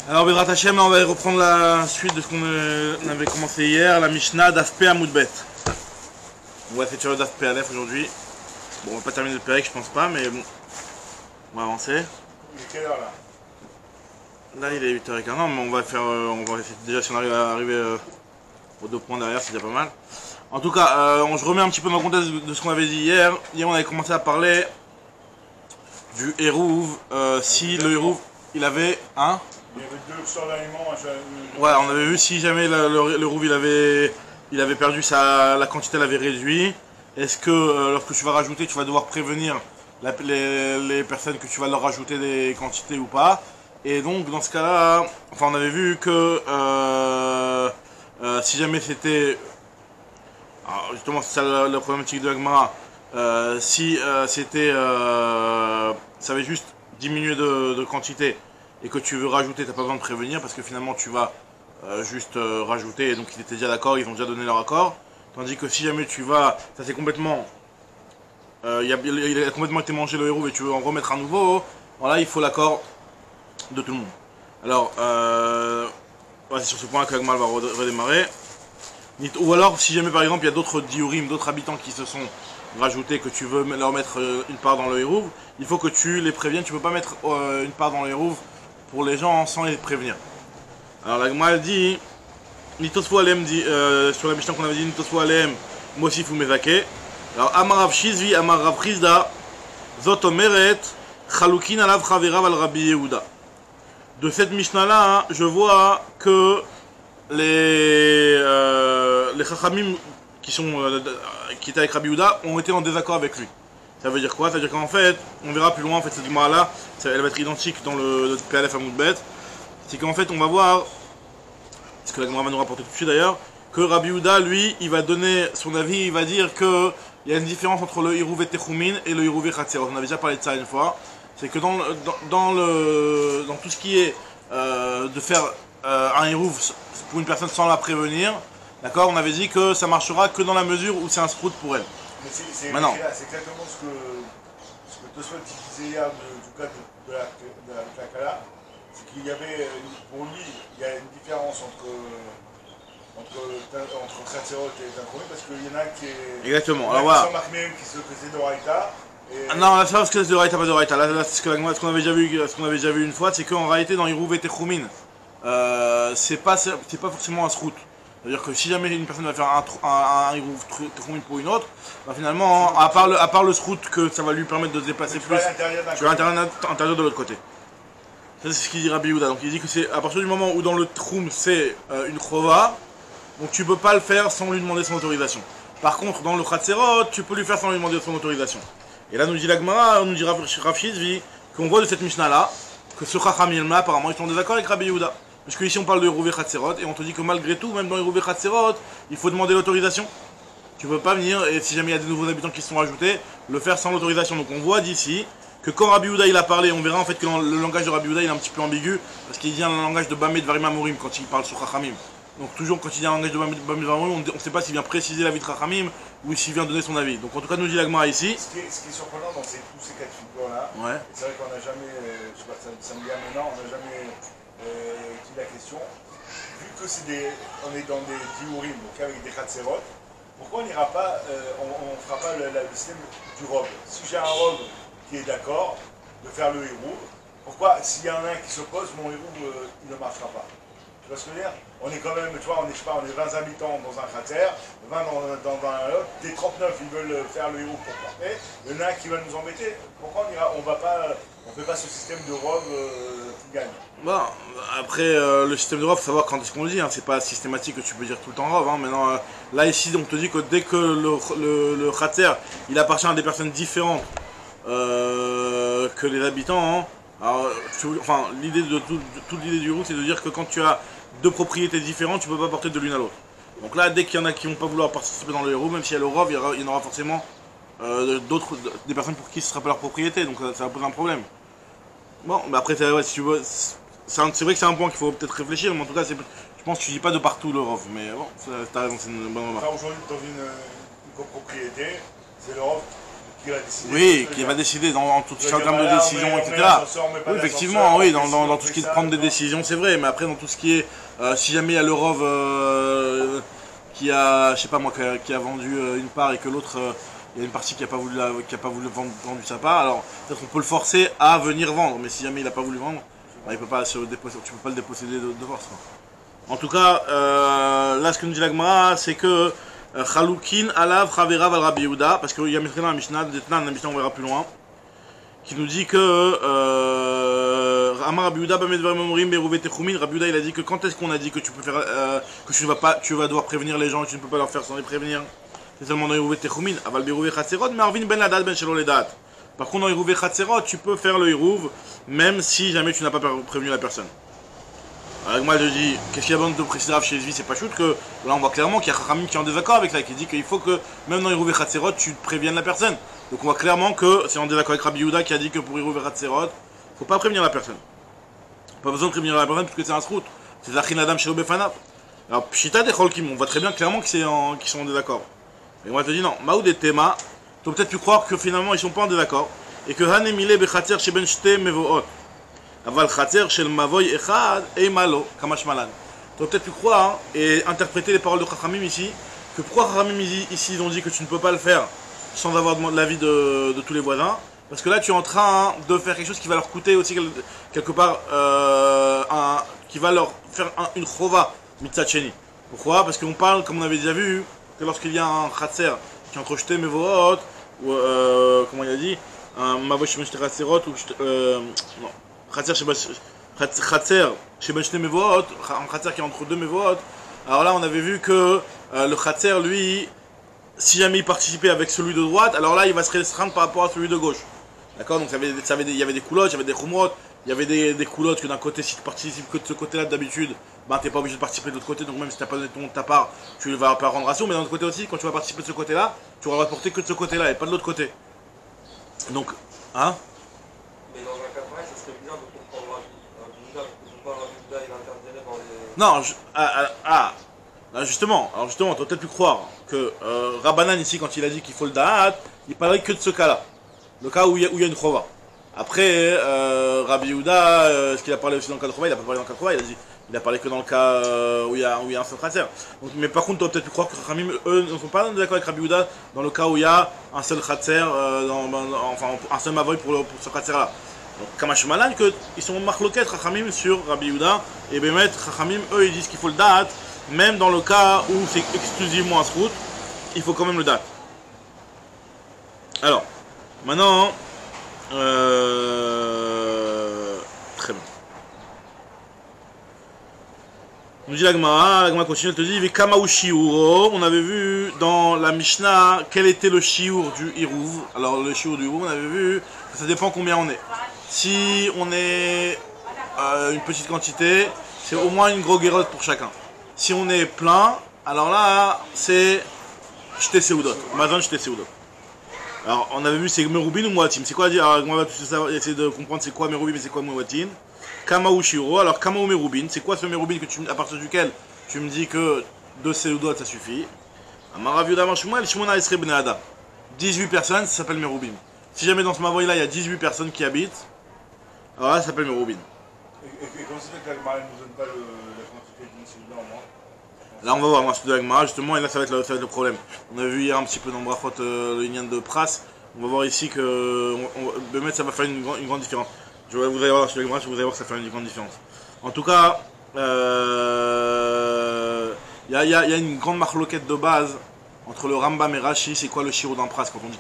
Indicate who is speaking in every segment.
Speaker 1: Alors Bédrat Hachem, on va reprendre la suite de ce qu'on avait commencé hier, la Mishnah d'Afpe Amoudbet. On va essayer de faire le d'Afpe Aleph aujourd'hui. Bon, on va pas terminer le Pérec, je pense pas, mais bon, on va avancer.
Speaker 2: Il est quelle heure là?
Speaker 1: Là, il est 8h15, non, mais on va essayer déjà si on arrive à arriver aux 2 points derrière, c'est déjà pas mal. En tout cas, je remets un petit peu dans le contexte de ce qu'on avait dit hier. Hier, on avait commencé à parler du Hérouv, si le Hérouv, il avait un...
Speaker 2: Il y avait 2 sortes d'aliments.
Speaker 1: Ouais, on avait vu si jamais le Hérouv, il avait perdu la quantité, elle avait réduit. Est-ce que lorsque tu vas rajouter, tu vas devoir prévenir les personnes que tu vas leur rajouter des quantités ou pas? Et donc, dans ce cas-là, enfin, on avait vu que si jamais c'était... Alors justement, c'est ça la problématique de l'Agmara. Si c'était... ça avait juste diminué de quantité et que tu veux rajouter, tu n'as pas besoin de prévenir parce que finalement tu vas juste rajouter et donc ils étaient déjà d'accord, ils ont déjà donné leur accord. Tandis que si jamais tu vas... Ça c'est complètement... il a complètement été mangé le héros et tu veux en remettre un nouveau, voilà, il faut l'accord de tout le monde. Alors, ouais, c'est sur ce point que l'Agmara va redémarrer. Ou alors, si jamais par exemple il y a d'autres diurim, d'autres habitants qui se sont rajoutés, que tu veux leur mettre une part dans le hérouv, il faut que tu les préviennes. Tu peux pas mettre une part dans le hérouv pour les gens sans les prévenir. Alors la Gemara dit, Nitosfo Alem dit, sur la Mishnah qu'on avait dit, Nitosfo Alem, Mosif ou Mezake. Alors Amarav Shizvi, Amarav Chizda, Zot Omeret, Chalukin Alav Chaverav al Rabbi Yehuda. De cette Mishnah là, je vois que les Chachamim qui étaient avec Rabbi Yehuda ont été en désaccord avec lui. Ça veut dire quoi? Ça veut dire qu'en fait, on verra plus loin, en fait, cette Gemara là, elle va être identique dans le PLF Amoudbet. C'est qu'en fait, on va voir, ce que la Gemara va nous rapporter tout de suite d'ailleurs, que Rabbi Yehuda, lui, il va donner son avis, il va dire qu'il y a une différence entre le Hérouv et Techumin et le Hérouv et Chatzerot. On avait déjà parlé de ça une fois. C'est que dans tout ce qui est de faire un Hérouv pour une personne sans la prévenir, d'accord, on avait dit que ça marchera que dans la mesure où c'est un sprout pour elle.
Speaker 2: Mais c'est exactement ce que Tosfot disait hier du cas de la Kala. C'est qu'il y avait, pour lui, il y a une différence entre Chatzerot et Techumin parce qu'il y en a qui est...
Speaker 1: Exactement, alors voilà.
Speaker 2: Qui se faisait d'Oraïta.
Speaker 1: Non, là c'est pas parce que c'est de Raïta, pas de Raïta. Là c'est ce qu'on avait déjà vu une fois, c'est qu'en réalité dans Hérouv et Techumin, c'est pas forcément un srout. C'est-à-dire que si jamais une personne va faire un Hérouv Techumin pour une autre, bah finalement, à part le srout que ça va lui permettre de se déplacer plus, tu vas à l'intérieur de l'autre côté. Ça c'est ce qu'il dit Rabbi Yehuda. Donc il dit que c'est à partir du moment où dans le Tchoum c'est une chova, donc tu peux pas le faire sans lui demander son autorisation. Par contre, dans le Chatzerot, tu peux lui faire sans lui demander son autorisation. Et là, nous dit la Gemara, nous dit Rav Shizvi, qu'on voit de cette Mishnah-là, que ce Chachamim apparemment, ils sont en désaccord avec Rabbi Yehuda. Parce qu'ici, on parle de Hérouv et Chatzerot, et on te dit que malgré tout, même dans Hérouv et Chatzerot, il faut demander l'autorisation. Tu peux pas venir, et si jamais il y a des nouveaux habitants qui se sont ajoutés, le faire sans l'autorisation. Donc on voit d'ici que quand Rabbi Yehuda il a parlé, on verra en fait que le langage de Rabbi Yehuda il est un petit peu ambigu, parce qu'il vient un langage de Bamé de Varim Amorim quand il parle sur Chachamim. Donc toujours quand il dit un langage de Bamé de Varim Amorim, on ne sait pas s'il vient préciser l'avis de Chachamim ou s'il vient donner son avis. Donc en tout cas, nous dit la Gemara ici.
Speaker 2: Ce qui est surprenant dans tous ces cas de figure-là,
Speaker 1: ouais.
Speaker 2: C'est vrai qu'on n'a jamais, je sais pas, ça me vient maintenant, on n'a jamais dit la question. Vu que on est dans des diurim, donc avec des Chatzerot, pourquoi on n'ira pas, on ne fera pas le système du robe? Si j'ai un robe qui est d'accord de faire le hérouv, pourquoi s'il y en a un qui s'oppose, mon hérouv il ne marchera pas? Tu vois ce que je veux dire? On est quand même, tu vois, on est 20 habitants dans un cratère, 20 dans un autre, des 39 ils veulent faire le héros pour porter, il y en a un qui va nous embêter. Pourquoi on fait pas ce système de robe qui gagne?
Speaker 1: Bon, après le système de robe, faut savoir quand est-ce qu'on le dit, hein. C'est pas systématique que tu peux dire tout le temps robe. Hein. Maintenant, là ici, on te dit que dès que le cratère, il appartient à des personnes différentes que les habitants, hein. Alors, enfin, l'idée de toute l'idée du route, c'est de dire que quand tu as 2 propriétés différentes, tu peux pas porter de l'une à l'autre. Donc là, dès qu'il y en a qui vont pas vouloir participer dans le héros, même s'il y a le rov, il y en aura forcément des personnes pour qui ce sera pas leur propriété, donc ça va poser un problème. Bon, mais après, ouais, si tu veux, c'est vrai que c'est un point qu'il faut peut-être réfléchir, mais en tout cas, je pense que tu dis pas de partout le rov, mais bon, t'as raison, c'est une bonne remarque.
Speaker 2: Enfin, aujourd'hui, dans une copropriété, c'est le rov qui va décider.
Speaker 1: Oui, qui va décider en tout en termes de décision, etc. Oui, effectivement, oui, dans tout ce qui est de prendre des décisions, c'est vrai, mais après, dans tout ce qui est, si jamais il y a le Rov qui a, je sais pas moi, qui a vendu une part et que l'autre, il y a une partie qui a pas voulu, vendre sa part, alors peut-être on peut le forcer à venir vendre, mais si jamais il a pas voulu vendre, bah, il peut pas se déposséder, tu peux pas le déposséder de force, quoi. En tout cas, là, ce que nous dit la Gemara, c'est que Chaloukin, Alav, Chavera, Val Rabbi Yehuda, parce qu'il y a maintenant dans la Mishnah, dans la Mishnah, on verra plus loin, qui nous dit que Amar Rabbi Yehuda, Bamed Vamorim, Berouvé Techumin, Rabbi Yehuda, il a dit que quand est-ce qu'on a dit que tu peux faire, que tu vas devoir prévenir les gens et tu ne peux pas leur faire sans les prévenir? C'est seulement dans Berouvé Techumin, Aval Berouvé Chatserot, mais Arvin Ben Ladad Ben Shelo Ledat. Par contre, dans Berouvé Chatserot, tu peux faire le Hirouv, même si jamais tu n'as pas prévenu la personne. Alors moi je dis, qu'est-ce qu'il y a besoin de préciser chez lui, c'est pas chouette que là on voit clairement qu'il y a Chachamim qui est en désaccord avec ça, qui dit qu'il faut que même dans Hirouv et Chatserot tu préviennes la personne. Donc on voit clairement que c'est en désaccord avec Rabbi Yehuda qui a dit que pour Hirouv et Chatserot, faut pas prévenir la personne. Pas besoin de prévenir la personne parce que c'est un srout. C'est Zachin Adam Shelo Befanav. Alors Pshita des Cholkim, on voit très bien clairement qu'ils sont en désaccord. Et moi je te dis non, Maoud et Tema, tu as peut-être pu croire que finalement ils sont pas en désaccord et que Hanemile Bechatser Sheben Shte Mevoot. Aval Khatser shel Mavoy Echad et Malo, Kamash Malan. Tu as peut-être pu croire et interpréter les paroles de Chachamim ici, que pourquoi Chachamim ici ils ont dit que tu ne peux pas le faire sans avoir l'avis de tous les voisins, parce que là tu es en train de faire quelque chose qui va leur coûter aussi quelque part, qui va leur faire une chova mitzacheni. Pourquoi? Parce qu'on parle, comme on avait déjà vu, que lorsqu'il y a un Khatser qui est entre Shte Mevoot, ou comment il a dit, un Mavoy Shte Khatserot, ou non. Khatser chez Ben Shte Mevoot, un Khatser qui est entre deux Mevoot. Alors là, on avait vu que le Khatser, lui, si jamais il participait avec celui de droite, alors là, il va se restreindre par rapport à celui de gauche. D'accord? Donc il y avait des coulottes, il y avait des khumrot, il y avait des coulottes que d'un côté, si tu participes que de ce côté-là d'habitude, ben t'es pas obligé de participer de l'autre côté, donc même si t'as pas donné ton de ta part, tu ne vas pas rendre ration, mais d'un autre côté aussi, quand tu vas participer de ce côté-là, tu auras rapporté que de ce côté-là et pas de l'autre côté. Donc, hein?
Speaker 3: Mais dans un cas pareil, ça serait bizarre de comprendre Rabbi Yehuda, parce que pourquoi Rabbi Yehuda il interdirait dans les...
Speaker 1: Non, justement, tu as peut-être pu croire que Rabbanan ici, quand il a dit qu'il faut le da'at, il parlait que de ce cas-là, le cas où il y a une chova. Après, Rabbi Yehuda, ce qu'il a parlé aussi dans le cas de chova, il a pas parlé dans le cas de chova, il a parlé que dans le cas où il y a un seul khatser. Mais par contre, tu as peut-être pu croire que Chachamim, eux, ne sont pas d'accord avec Rabbi Yehuda dans le cas où il y a un seul khatser, enfin un seul mavoy pour ce khatser-là. Donc, Kamash Malan, ils sont marloquettes Chachamim sur Rabbi Yehuda, et Bémet, Chachamim, eux, ils disent qu'il faut le da'at, même dans le cas où c'est exclusivement un srout, il faut quand même le da'at. Alors, maintenant, très bien. Nous dit la Gemara continue, elle te dit Vikama ou Shiuro. On avait vu dans la Mishnah quel était le Shiur du Hirouv. Alors, le Shiur du Hirouv, on avait vu que ça dépend combien on est. Si on est une petite quantité, c'est au moins une grosse guérotte pour chacun. Si on est plein, alors là, c'est Shte Seudot. Mazon Shte Seudot. Alors, on avait vu c'est Merubin ou Moatim. C'est quoi dire? Alors, on va essayer de comprendre c'est quoi Merubin et c'est quoi Moatim. Kama ou Shiro. Alors, Kama ou Merubin, c'est quoi ce Merubin à partir duquel tu me dis que 2 Seudot ça suffit? Amarav Yoda Marshmuel, Shmona Esre Bnei Adam. 18 personnes, ça s'appelle Merubin. Si jamais dans ce mavoy là il y a 18 personnes qui habitent, alors là ça s'appelle Merubin.
Speaker 2: Et comment ça fait que l'Agmara ne nous donne pas la quantité d'une Seouda en moins?
Speaker 1: Là on va voir, moi je suis de l'Agmara justement, et là ça va être le problème. On a vu hier un petit peu dans Brachot le Inyan de Pras. On va voir ici que ça va faire une grande différence. Vous allez voir sur l'Agmara, vous allez voir que ça fait une grande différence. En tout cas, il y a une grande marloquette de base entre le Rambam et Rashi. C'est quoi le Shiro d'un Pras quand on dit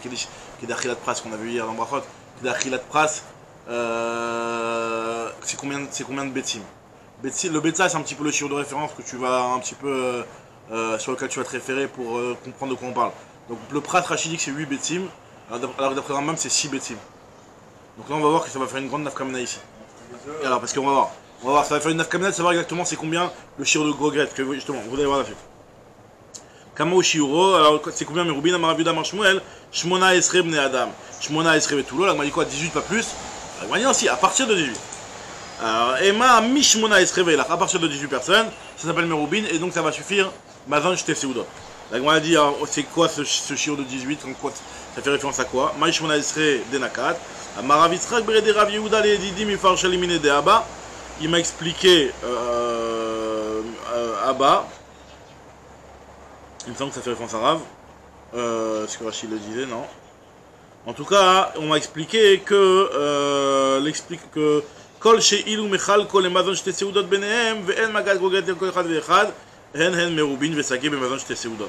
Speaker 1: Kedachilat Pras qu'on a vu hier dans Brachot? Kedachilat Pras, c'est combien de Betzim? Le Betsa c'est un petit peu le Shiro de référence que tu vas un petit peu sur lequel tu vas te référer pour comprendre de quoi on parle. Donc le Pras Rashi dit que c'est 8 Betzim, alors d'après le Rambam c'est 6 Betzim. Donc là on va voir que ça va faire une grande nafkamina ici. Alors parce qu'on va voir, ça va faire une nafkamina de savoir exactement c'est combien le Shiro de Grogret, que justement, vous allez voir la suite. Kama Shiro, alors c'est combien Merubin, Amarav Yoda Marshmuel, Shmona Esre Bnei Adam. Shmona Esre Betulo, là on m'a dit quoi, 18 pas plus? On m'a dit aussi, à partir de 18. Alors, Emma Mishmona Esre Veilach, à partir de 18 personnes, ça s'appelle Merubin, et donc ça va suffire, Mazon Shte Seudot. La Gemara dit, c'est quoi ce shiur de 18, en quoi ça fait référence à quoi? Maïsh Shmona Esrei Denakat, Marav Yitzchak Berede Rav Yehuda Le'edidi Mifar Shalimine de Abba. Il m'a expliqué Abba. Il me semble que ça fait référence à Rav. Ce que Rachid le disait, non. En tout cas, on m'a expliqué que Kol She'ilu Mechal Kol Emazon Shte Seudot Benehem Ve'en Magad Goget Kol Echad Ve'echad Hen Merubin Ve'sageh Bemazon Shte Seudot.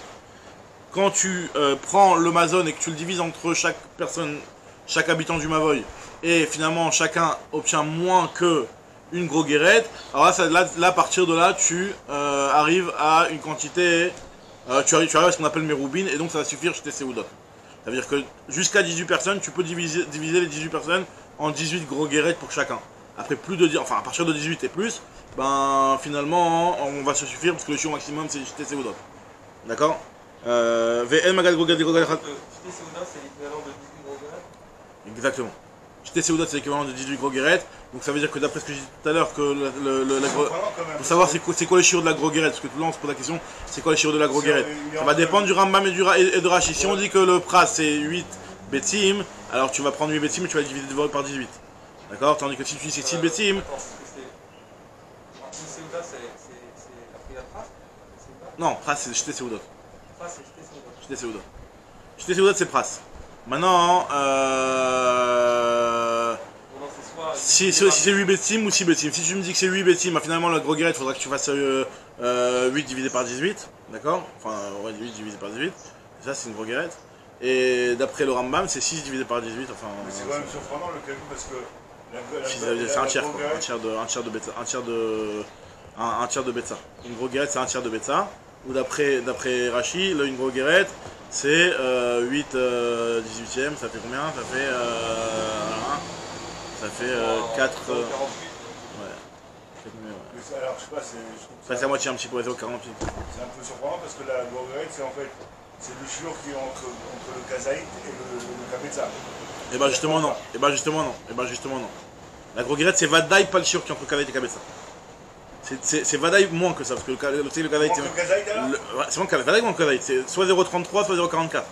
Speaker 1: Quand tu prends le mazon et que tu le divises entre chaque personne, chaque habitant du Mavoy, et finalement chacun obtient moins que une groguerette, alors là, à partir de là, tu arrives à une quantité, tu arrives à ce qu'on appelle Merubin, et donc ça va suffire chez tes Seudot. Ça veut dire que jusqu'à 18 personnes, tu peux diviser les 18 personnes en 18 groguerettes pour chacun. Après à partir de 18 et plus, ben finalement on va se suffire parce que le chiot maximum c'est chez tes Seudot. D'accord? VN Magad Groguet Groguet.
Speaker 3: Shte Seudot, c'est l'équivalent de 18 groguerettes.
Speaker 1: Exactement. Chez Seudot, c'est l'équivalent de 18 groguerettes. Donc ça veut dire que d'après ce que j'ai dit tout à l'heure, que pour savoir c'est quoi les chiots de la groguerette, parce que tout le monde se pose la question, c'est quoi les chiots de la groguerette? Ça va dépendre du Rambam et de Rashi. Si on dit que le pras c'est 8 betim, alors tu vas prendre 8 betim et tu vas le diviser par 18. D'accord? Tandis que si tu dis c'est 6 betim.
Speaker 3: Attends, Shte Seudot, c'est après la pras?
Speaker 1: Non, pras c'est Shte Seudot.
Speaker 3: Pras, c'est Shte Seudot.
Speaker 1: Shte Seudot. Shte Seudot c'est pras. Maintenant, si c'est 8 betim ou 6 betim. Si tu me dis que c'est 8 betim, bah finalement la groguerette, il faudra que tu fasses 8 divisé par 18. D'accord? Enfin, 8 divisé par 18. Et ça, c'est une groguerette. Et d'après le Rambam, c'est 6 divisé par 18. Enfin,
Speaker 2: mais c'est quand même surprenant le calcul parce que.
Speaker 1: C'est un tiers, quoi. Un tiers de bêta. Un tiers de bêta. Une groguerette, c'est un tiers de bêta. Ou d'après Rashi, là, une groguerette, c'est 8 18e, ça fait combien? Ça fait 4.
Speaker 3: 48.
Speaker 1: Ouais.
Speaker 2: Alors je sais pas,
Speaker 1: C'est à moitié un petit peu, 48.
Speaker 2: C'est un peu surprenant parce que la groguerette, c'est en fait le shiur qui est entre le kazaït et le kabetza.
Speaker 1: Et bah justement non. La groguerette, c'est Vadaï, pas le shiur qui est entre le kazaït et kabetza. C'est Vadaï moins que ça, parce que le kazaït
Speaker 2: c'est
Speaker 1: moins que Vadaï moins que le kazaït, c'est soit 0,33, soit 0,44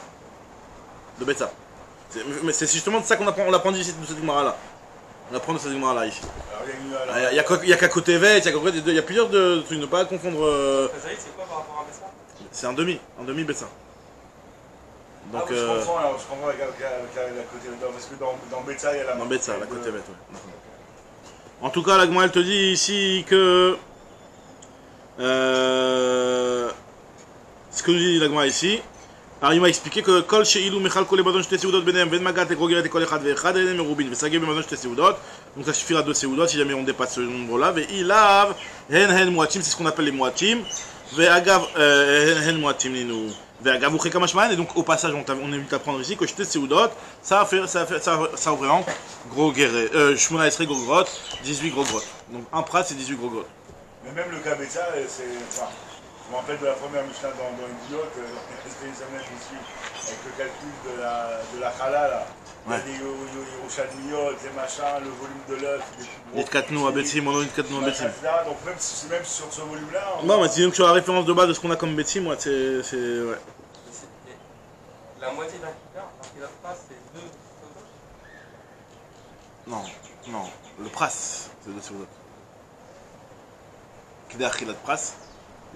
Speaker 1: de bêta. Mais c'est justement de ça qu'on apprend, on l'apprend ici de cette Gemara là. On apprend de cette Gemara là ici. Il y a qu'à côté Vet, il y a plusieurs de trucs, ne pas confondre.
Speaker 3: Kazaït, c'est quoi par rapport à Bessa?
Speaker 1: C'est un demi bêta. Donc
Speaker 2: je comprends avec la côté Vet, parce que dans Betsa il y a la.
Speaker 1: Dans Betsa, la côté Vet, ouais. En tout cas, la Gemara elle te dit ici que ce que nous dit la Gemara ici. Alors il m'a expliqué que Kol She'ilu Mechal Kol Emazon Shte Seudot Benehem Ven Magat et Grogueret et Kol Echad Ve'echad Hen Merubin Ve'sageh Bemazon Shte Seudot. Donc ça suffira 2 Seudot si jamais on dépasse ce nombre-là. Ve'ilav Hen Moatim, c'est ce qu'on appelle les Moatim. Ve'agav Hen Moatim Ninu. Ve'agav Ucheka Mashman. Et donc au passage on évite d'apprendre ici que Shte Seudot ça représente Grogueret, Shmona Esrei Grogrot, 18 Grogrot. Donc un prat c'est 18 Grogrot.
Speaker 2: Mais même le kabetza, c'est. Je me rappelle de la première Mishnah dans une pilote, c'était les semaines ici, avec le calcul de la chala là. Ouais. Il y a des Yerushalmiyot, les machins, le volume de l'œuf,
Speaker 1: les Tkatnou à Betsim, on a une Tkatnou à Betsim.
Speaker 2: Donc même sur ce volume-là.
Speaker 1: Non, mais disons que sur la référence de base de ce qu'on a comme Betsim, ouais, c'est. Ouais.
Speaker 3: La moitié d'un kikar, parce que la phrase c'est 2
Speaker 1: Non, le pras, c'est 2 seudot. Kidar Khilat pras.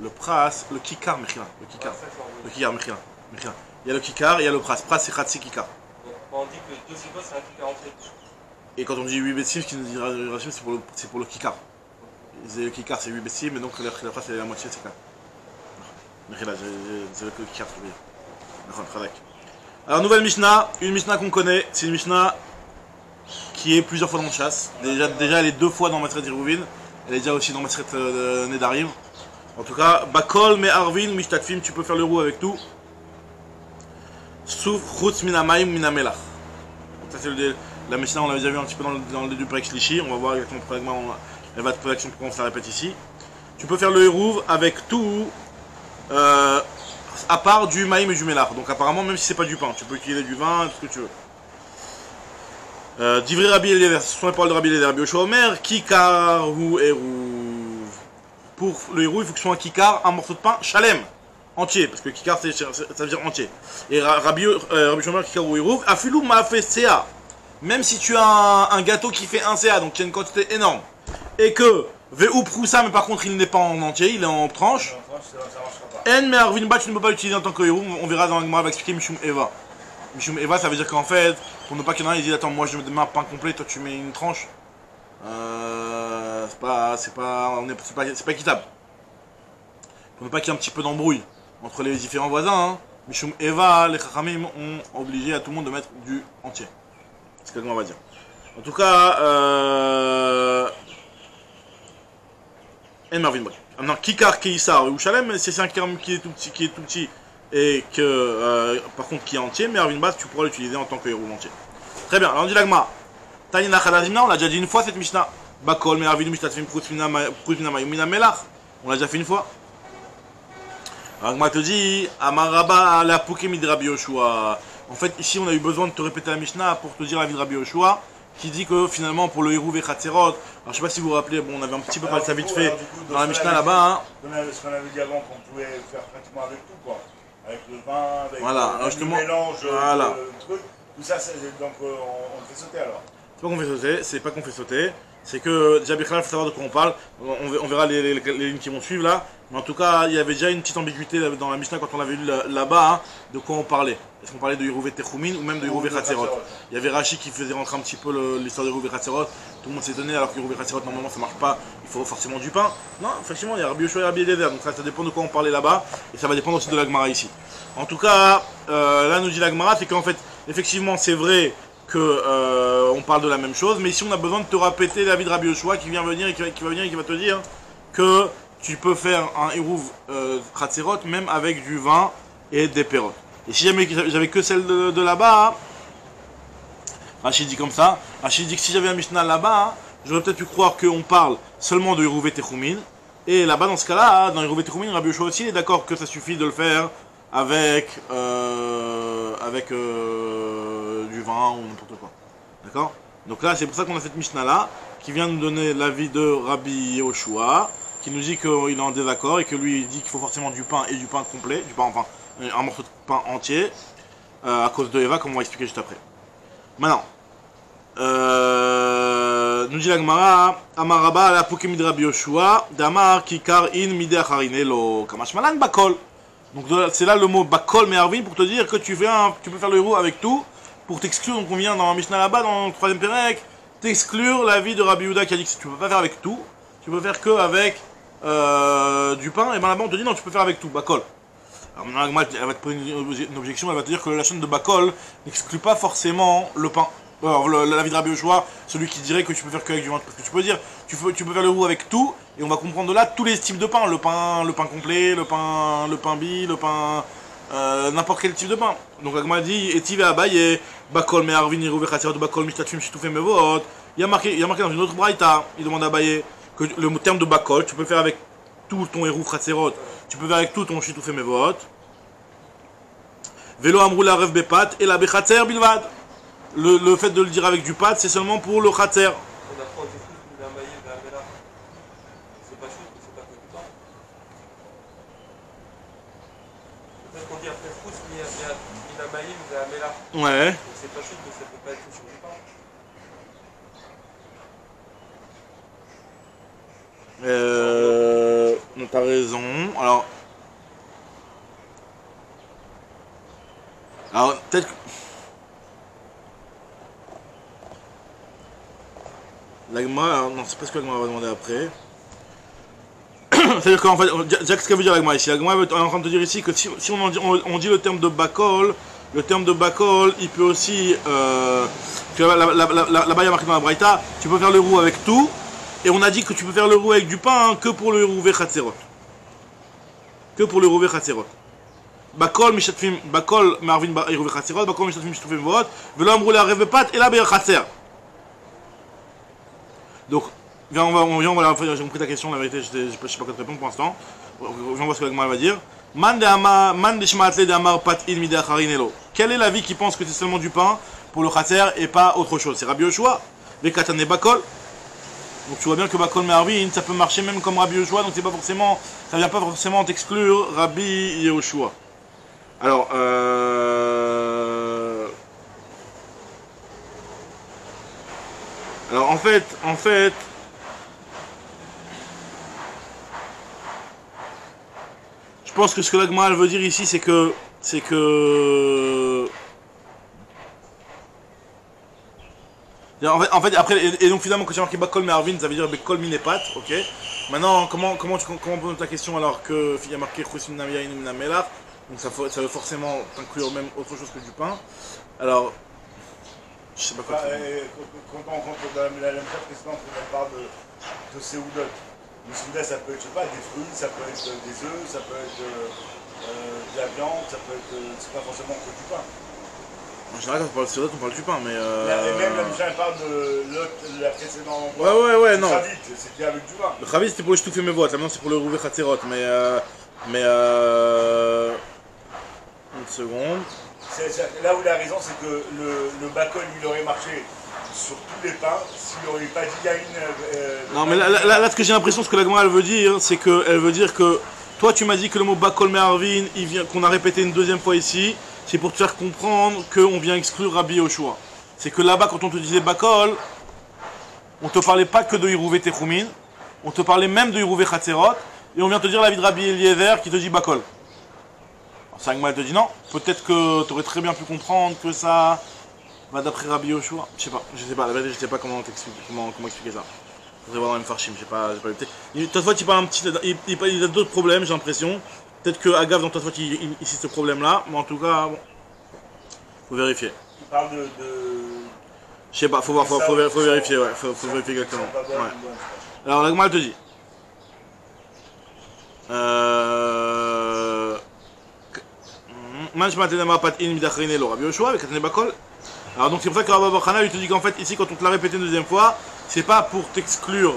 Speaker 1: Le pras, le kikar mechila. Le kikar mechila. Il y a le kikar, il y a le pras. Pras c'est khatsi kikar.
Speaker 3: On dit que 2 seudot c'est un kikar entier.
Speaker 1: Et quand on dit 8 betim, ce qui nous dit Rachim, c'est pour le kikar. Le kikar c'est 8 betim, mais donc le pras c'est la moitié, c'est 4. Mechila, c'est le kikar, je veux dire. Alors nouvelle Mishnah, une Mishnah qu'on connaît, c'est une Mishnah qui est plusieurs fois dans le chasse. Déjà elle est 2 fois dans Maseret Iruvin, elle est déjà aussi dans Maseret Nedarim. En tout cas, Bakol, me Arvin, Mishtatfim, tu peux faire le roux avec tout. Souf, Chutz, Minamaim, Minamelach. Ça c'est la Mishnah, on l'avait déjà vu un petit peu dans le Duprek Shlishi. On va voir exactement elle va te poser l'action pourquoi on se la répète ici. Tu peux faire le hérouv avec tout, à part du maïm et du melach. Donc apparemment, même si c'est pas du pain, tu peux utiliser du vin, tout ce que tu veux. Divrei Rabbi Eliezer, ce sont les paroles de Rabbi Eliezer. Rabbi Yoshua Omer, Kikar ou hérouv. Pour le hérouv, il faut que ce soit un kikar, un morceau de pain, chalem, entier, parce que Kikar ça veut dire entier. Et Rabbi Shomer Kikar ou Irouv, Afilou m'a fait CA. Même si tu as un gâteau qui fait un CA, donc il y a une quantité énorme, et que Ve'ou Proussa, mais par contre il n'est pas en entier, il est en tranche. En mais Arvin Bat, tu ne peux pas l'utiliser en tant que Irouv, on verra dans l'Agma, on va expliquer Mishum Eva. Mishum Eva, ça veut dire qu'en fait, pour ne pas qu'il y en ait un, il dit attends, moi je me mets un pain complet, toi tu mets une tranche. C'est pas équitable. Pour ne pas qu'il y ait un petit peu d'embrouille entre les différents voisins, hein. Mishum Eva, les Chachamim ont obligé à tout le monde de mettre du entier. C'est ce qu'on va dire. En tout cas, En Marvin Boy. Maintenant, Kikar Keisar ou Shalem, c'est un terme qui est tout petit, et que par contre qui est entier, mais Arvin Bas, tu pourras l'utiliser en tant que héros entier. Très bien, alors on dit l'agma. Tanina Khadazimna, on l'a déjà dit une fois cette Mishnah. Bakol, mais Arvin Mishtatfim Prusmina Mayumina Melach. On l'a déjà fait une fois. L'agma te dit, Amaraba la Pokemid Rabbi Yoshua. En fait, ici, on a eu besoin de te répéter la Mishnah pour te dire la vie de Rabbi Yoshua, qui dit que finalement, pour le Hérouv et Khatserot, alors je sais pas si vous vous rappelez, bon, on avait un petit peu parlé de ça vite fait dans la Mishnah là-bas. Hein.
Speaker 2: Ce qu'on avait dit avant, qu'on pouvait faire pratiquement avec tout, quoi. Avec le vin, avec
Speaker 1: voilà,
Speaker 2: le mélange,
Speaker 1: voilà.
Speaker 2: de trucs. Tout ça, donc on le fait sauter alors.
Speaker 1: C'est pas qu'on fait sauter, c'est que déjà, il faut savoir de quoi on parle. On verra les lignes qui vont suivre là. Mais en tout cas, il y avait déjà une petite ambiguïté dans la Mishnah quand on l'avait lu là-bas, hein, de quoi on parlait. Est-ce qu'on parlait de Hérouv et Techoumin ou même de Hérouv et Khatserot? Il y avait Rashi qui faisait rentrer un petit peu l'histoire de Hérouv et Khatserot. Tout le monde s'est étonné alors que Hérouv et Khatserot, normalement ça marche pas, il faut forcément du pain. Non, effectivement, il y a Rabbi Yoshua et Rabbi Eliezer, donc ça dépend de quoi on parlait là-bas, et ça va dépendre aussi de la Gemara ici. En tout cas, là nous dit la Gemara, c'est qu'en fait, effectivement, c'est vrai que on parle de la même chose, mais ici on a besoin de te répéter la vie de Rabbi Yoshua qui va venir et qui va te dire que tu peux faire un Hérouv Khatserot même avec du vin et des pérotes. Et si jamais j'avais que celle de là-bas, Rachid dit comme ça, Rachid dit que si j'avais un Mishnah là-bas, j'aurais peut-être pu croire qu'on parle seulement de Hérouv et Techoumin. Et là-bas, dans ce cas-là, dans Hérouv et Techoumin, Rabbi Yoshua aussi est d'accord que ça suffit de le faire avec du vin ou n'importe quoi. D'accord? Donc là, c'est pour ça qu'on a cette Mishnah-là, qui vient nous donner l'avis de Rabbi Yoshua, qui nous dit qu'il est en désaccord et que lui il dit qu'il faut forcément du pain et du pain complet, du pain, enfin un morceau de pain entier, à cause de Eva, comme on va expliquer juste après. Maintenant, nous dit la Gemara, Amaraba la Pokemid Rabbi Yoshua, Damar Kikar in Mide Acharinelo, Kamash Malan Bakol. Donc c'est là le mot Bakol Me'arvin pour te dire que tu peux faire le héros avec tout, pour t'exclure. Donc on vient dans la Mishnah là-bas, dans le 3ème Pérec, t'exclure la vie de Rabbi Yehuda qui a dit que tu peux pas faire avec tout, tu peux faire que avec du pain, et bien là-bas on te dit non, tu peux faire avec tout, Bakol. Alors maintenant elle va te poser une objection, elle va te dire que la chaîne de Bakol n'exclut pas forcément le pain. Alors la vie de Rabbi Yoshua, celui qui dirait que tu peux faire que avec du vin, parce que tu peux dire, tu peux faire le roux avec tout, et on va comprendre de là tous les types de pain, le pain complet, le pain bi, le pain n'importe quel type de pain. Donc la Gemara dit Etive Abaye, Bakol Me'arvin Hérouv et Khatserot Bakol Mishtatfim Shitufim Mevot. Il y a marqué dans une autre braïta, il demande à Abaye que le terme de Bakol, tu peux faire avec tout ton Hérouv Khatserot, tu peux faire avec tout ton Shitufim Mevot. Velo Amroula Rev Bepat et la Bechatser Bilvad. Le fait de le dire avec du pat, c'est seulement pour le Khatser. Ouais.
Speaker 3: C'est pas sûr que ça peut pas être sur du pain.
Speaker 1: T'as raison. Alors peut-être que... La Gemara, non, c'est pas ce que la Gemara va demander après. C'est-à-dire qu'en fait, déjà, ce qu'elle veut dire la Gemara ici? La Gemara est en train de te dire ici que si on dit le terme de Bakol, il peut aussi... là-bas, il y a marqué dans la Braïta, tu peux faire le roux avec tout, et on a dit que tu peux faire le roux avec du pain que pour le Hérouv et Khatserot. Que pour le Hérouv et Khatserot. Bakol, Mishatfim, Bakol, Marvin, Hérouv et Khatserot, Bakol, Mishatfim, Mishatfim, Vot, Velo Amrou la Rev Pat, et là, Be'er Khatser. Donc, viens, on va j'ai compris ta question, la vérité, je sais pas quoi te répondre pour l'instant. On voit ce que la Gemara va dire. Quel est l'avis qui pense que c'est seulement du pain pour le Khatser et pas autre chose? C'est Rabbi Yoshua, Vekatane Bakol. Donc tu vois bien que Bakol Mervin, ça peut marcher même comme Rabbi Yoshua, donc c'est pas forcément, ça vient pas forcément t'exclure Rabbi Yoshua. Alors, en fait, je pense que ce que la Gemara veut dire ici, c'est que en fait, après, et donc finalement, quand j'ai marqué Bakol Mervin, ça veut dire Bekol Minepat, ok. Maintenant, comment pose ta question alors qu'il y a marqué Chousin Namia Inum Melach, donc ça veut forcément inclure même autre chose que du pain. Alors, je sais pas quoi.
Speaker 2: Quand on rencontre dans la même question, on parle de Seoudot. Le Seouda, ça peut être, je sais pas, des fruits, ça peut être des œufs, ça peut être de la viande, ça peut être. C'est pas forcément que du pain.
Speaker 1: En général, quand on parle de Seoudot, on parle du pain, mais.
Speaker 2: Et même la Mishnah parle de la précédente.
Speaker 1: Ouais, non.
Speaker 2: Le Chavit, c'était avec du vin.
Speaker 1: Le Chavit, c'était pour les Shtoufim mes voix, maintenant c'est pour le Rouvé Khatserot, mais. Une seconde.
Speaker 2: Là où il a raison, c'est que le bacon, il aurait marché sur tous les pains s'il n'aurait pas dit Yain.
Speaker 1: Non, mais là, ce que j'ai l'impression, ce que la Gemara elle veut dire, c'est qu'elle veut dire que toi, tu m'as dit que le mot Bakol Me'arvin, qu'on a répété une deuxième fois ici, c'est pour te faire comprendre qu'on vient exclure Rabbi Yoshua. C'est que là-bas, quand on te disait Bakol, on te parlait pas que de Hirouvé Techoumin, on te parlait même de Hirouvé Khatserot, et on vient te dire la vie de Rabbi Eliezer qui te dit Bakol. Sagma te dit non, peut-être que tu aurais très bien pu comprendre que ça va d'après Rabbi Yoshua. Je sais pas, la vérité je sais pas comment expliquer ça. Faudrait voir dans le Farshim, j'ai pas eu le temps. Toi, il parle un petit, il a d'autres problèmes, j'ai l'impression. Peut-être que Agav dans ta fois il ce problème-là, mais en tout cas, bon, faut vérifier.
Speaker 2: Il parle de...
Speaker 1: Je sais pas, faut vérifier, ouais, faut vérifier exactement. Ouais. Alors la Gemara te dit. Alors donc c'est pour ça que Rabbi Yochanan il te dit qu'en fait ici quand on te l'a répété une deuxième fois, c'est pas pour t'exclure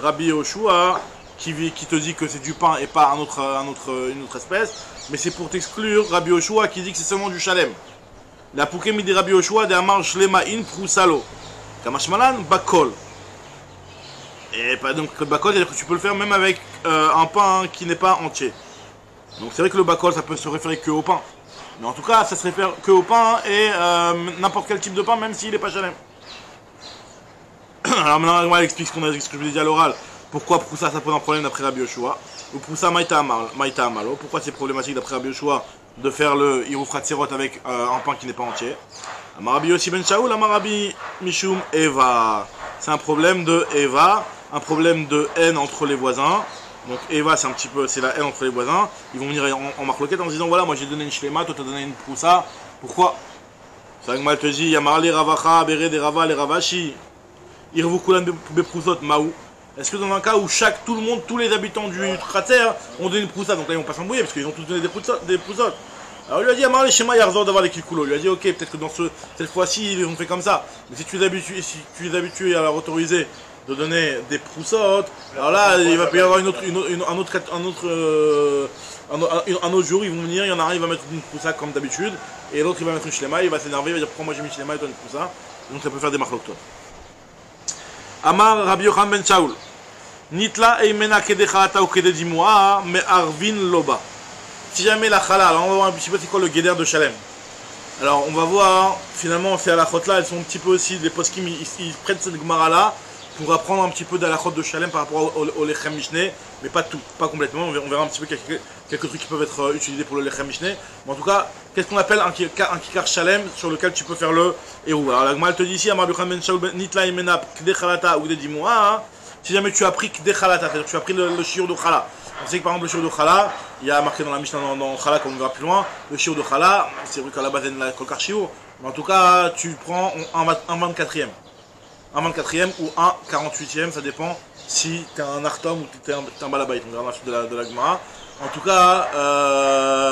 Speaker 1: Rabbi Yoshua qui te dit que c'est du pain et pas une autre espèce, mais c'est pour t'exclure Rabbi Yoshua qui dit que c'est seulement du shalem. La poukem dit Rabbi Yoshua de Amar Shlema in Prusalo. Kamashmalan Bakol. Et pas donc Bakol, c'est-à-dire que tu peux le faire même avec un pain qui n'est pas entier. Donc c'est vrai que le Bakol ça peut se référer que au pain. Mais en tout cas ça se réfère que au pain et n'importe quel type de pain même s'il n'est pas chalem. Alors maintenant on explique ce que je vous ai dit à l'oral. Pourquoi Proussa ça pose un problème d'après Rabbi Yoshua. Ou Proussa Maïta Amalo. Pourquoi c'est problématique d'après Rabbi Yoshua de faire le Hirouf Khatserot avec un pain qui n'est pas entier. Amarabi Yossi Ben Shaoul, Amarabi Mishum Eva. C'est un problème de Eva, un problème de haine entre les voisins. Donc Eva c'est un petit peu, c'est la haine entre les voisins. Ils vont venir en marloquette en se disant voilà moi j'ai donné une shlema, toi t'as donné une proussa. Pourquoi? C'est vrai que moi te dis Yamarli Ravacha, Bere de Rava, les Ravashi. Irvu Kulan Beprousot, Maou. Est-ce que dans un cas où tout le monde, tous les habitants du cratère ont donné une proussa, donc là ils vont pas s'embrouiller parce qu'ils ont tous donné des proussot. Alors il lui a dit Yamarli Shema Yarzor d'avoir les Kilkulo. Il lui a dit ok peut-être que cette fois-ci ils ont fait comme ça. Mais si tu es habitué à leur autoriser de donner des proussottes, alors là il va y avoir un autre jour, ils vont venir, il y en a un, il va mettre une proussa comme d'habitude, et l'autre il va mettre une shlema, il va s'énerver, il va dire pourquoi moi j'ai mis une shlema et toi une proussa, donc ça peut faire des marloktot. Amar Rabbi Yochanan ben Shaul, Nitla eimena kedechalata ou kededimoa, me arvin loba. Si jamais la chala, alors on va voir un petit peu c'est quoi le guéder de Shalem. Alors on va voir, finalement ces halachot là, elles sont un petit peu aussi, les poskim ils prennent cette gemara là, pour apprendre un petit peu d'halachot de Shalem par rapport au lechem mishné, mais pas tout, pas complètement. On verra un petit peu quelques trucs qui peuvent être utilisés pour le lechem mishné. Mais en tout cas, qu'est-ce qu'on appelle un kikar Shalem sur lequel tu peux faire le hérou. Alors la Gemara te dit ici, Amar Yochanan ben Shaul nitla imena kdechalata ou dedimoa. Si jamais tu as pris kdechalata, c'est-à-dire que tu as pris le shiur de chala. On sait que par exemple le shiur de chala, il y a marqué dans la Mishnah dans chala comme on verra plus loin, le shiur de chala, c'est vrai qu'à la base il y a la kolkar shiur, mais en tout cas tu prends un 24e. Un 24e ou un 48e, ça dépend si tu es un Artom ou tu es un Balabait. On verra dans la suite de la Gemara. En tout cas,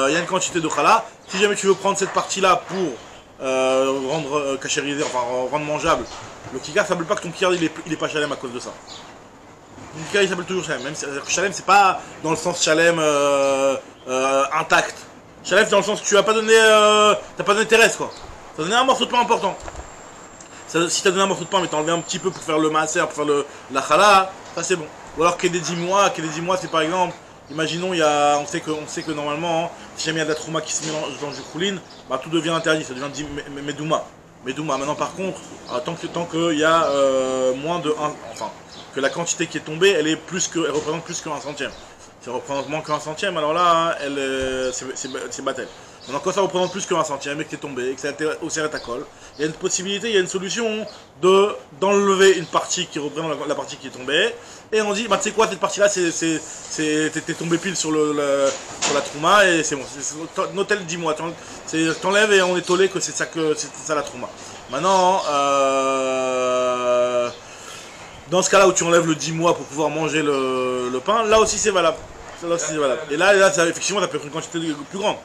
Speaker 1: il y a une quantité de chala. Si jamais tu veux prendre cette partie-là pour rendre cachérisé, enfin rendre mangeable, le kikar, ça ne veut pas que ton kikar il est pas chalem à cause de ça. Le kikar il s'appelle toujours chalem. Même si chalem, c'est pas dans le sens chalem intact. Chalem, c'est dans le sens que tu n'as pas donné tes restes, quoi. Tu as donné un morceau de pain important. Si tu as donné un morceau de pain mais tu as enlevé un petit peu pour faire le maaser, pour faire la chala, ça c'est bon. Ou alors qu'il y ait des 10 mois c'est par exemple, imaginons, on sait que normalement, si jamais il y a de la trouma qui se mélange dans du khoulin, bah, tout devient interdit, ça devient medouma. Medouma. Maintenant par contre, tant qu'il y a moins de 1, enfin, que la quantité qui est tombée, elle représente plus qu'un centième. Si elle représente moins qu'un centième, alors là, c'est battel. Maintenant, quand ça représente plus qu'un centième et que c'est tombé et que ça a été au serret à colle, il y a une possibilité, il y a une solution d'enlever une partie qui représente la partie qui est tombée. Et on dit, bah, tu sais quoi, cette partie-là, t'es tombé pile sur la trouma et c'est bon. Notel, dis-moi, t'enlèves et on est tollé que c'est ça la trouma. Maintenant, dans ce cas-là où tu enlèves le 10 mois pour pouvoir manger le pain, là aussi c'est valable. Et là effectivement, ça peut être une quantité plus grande.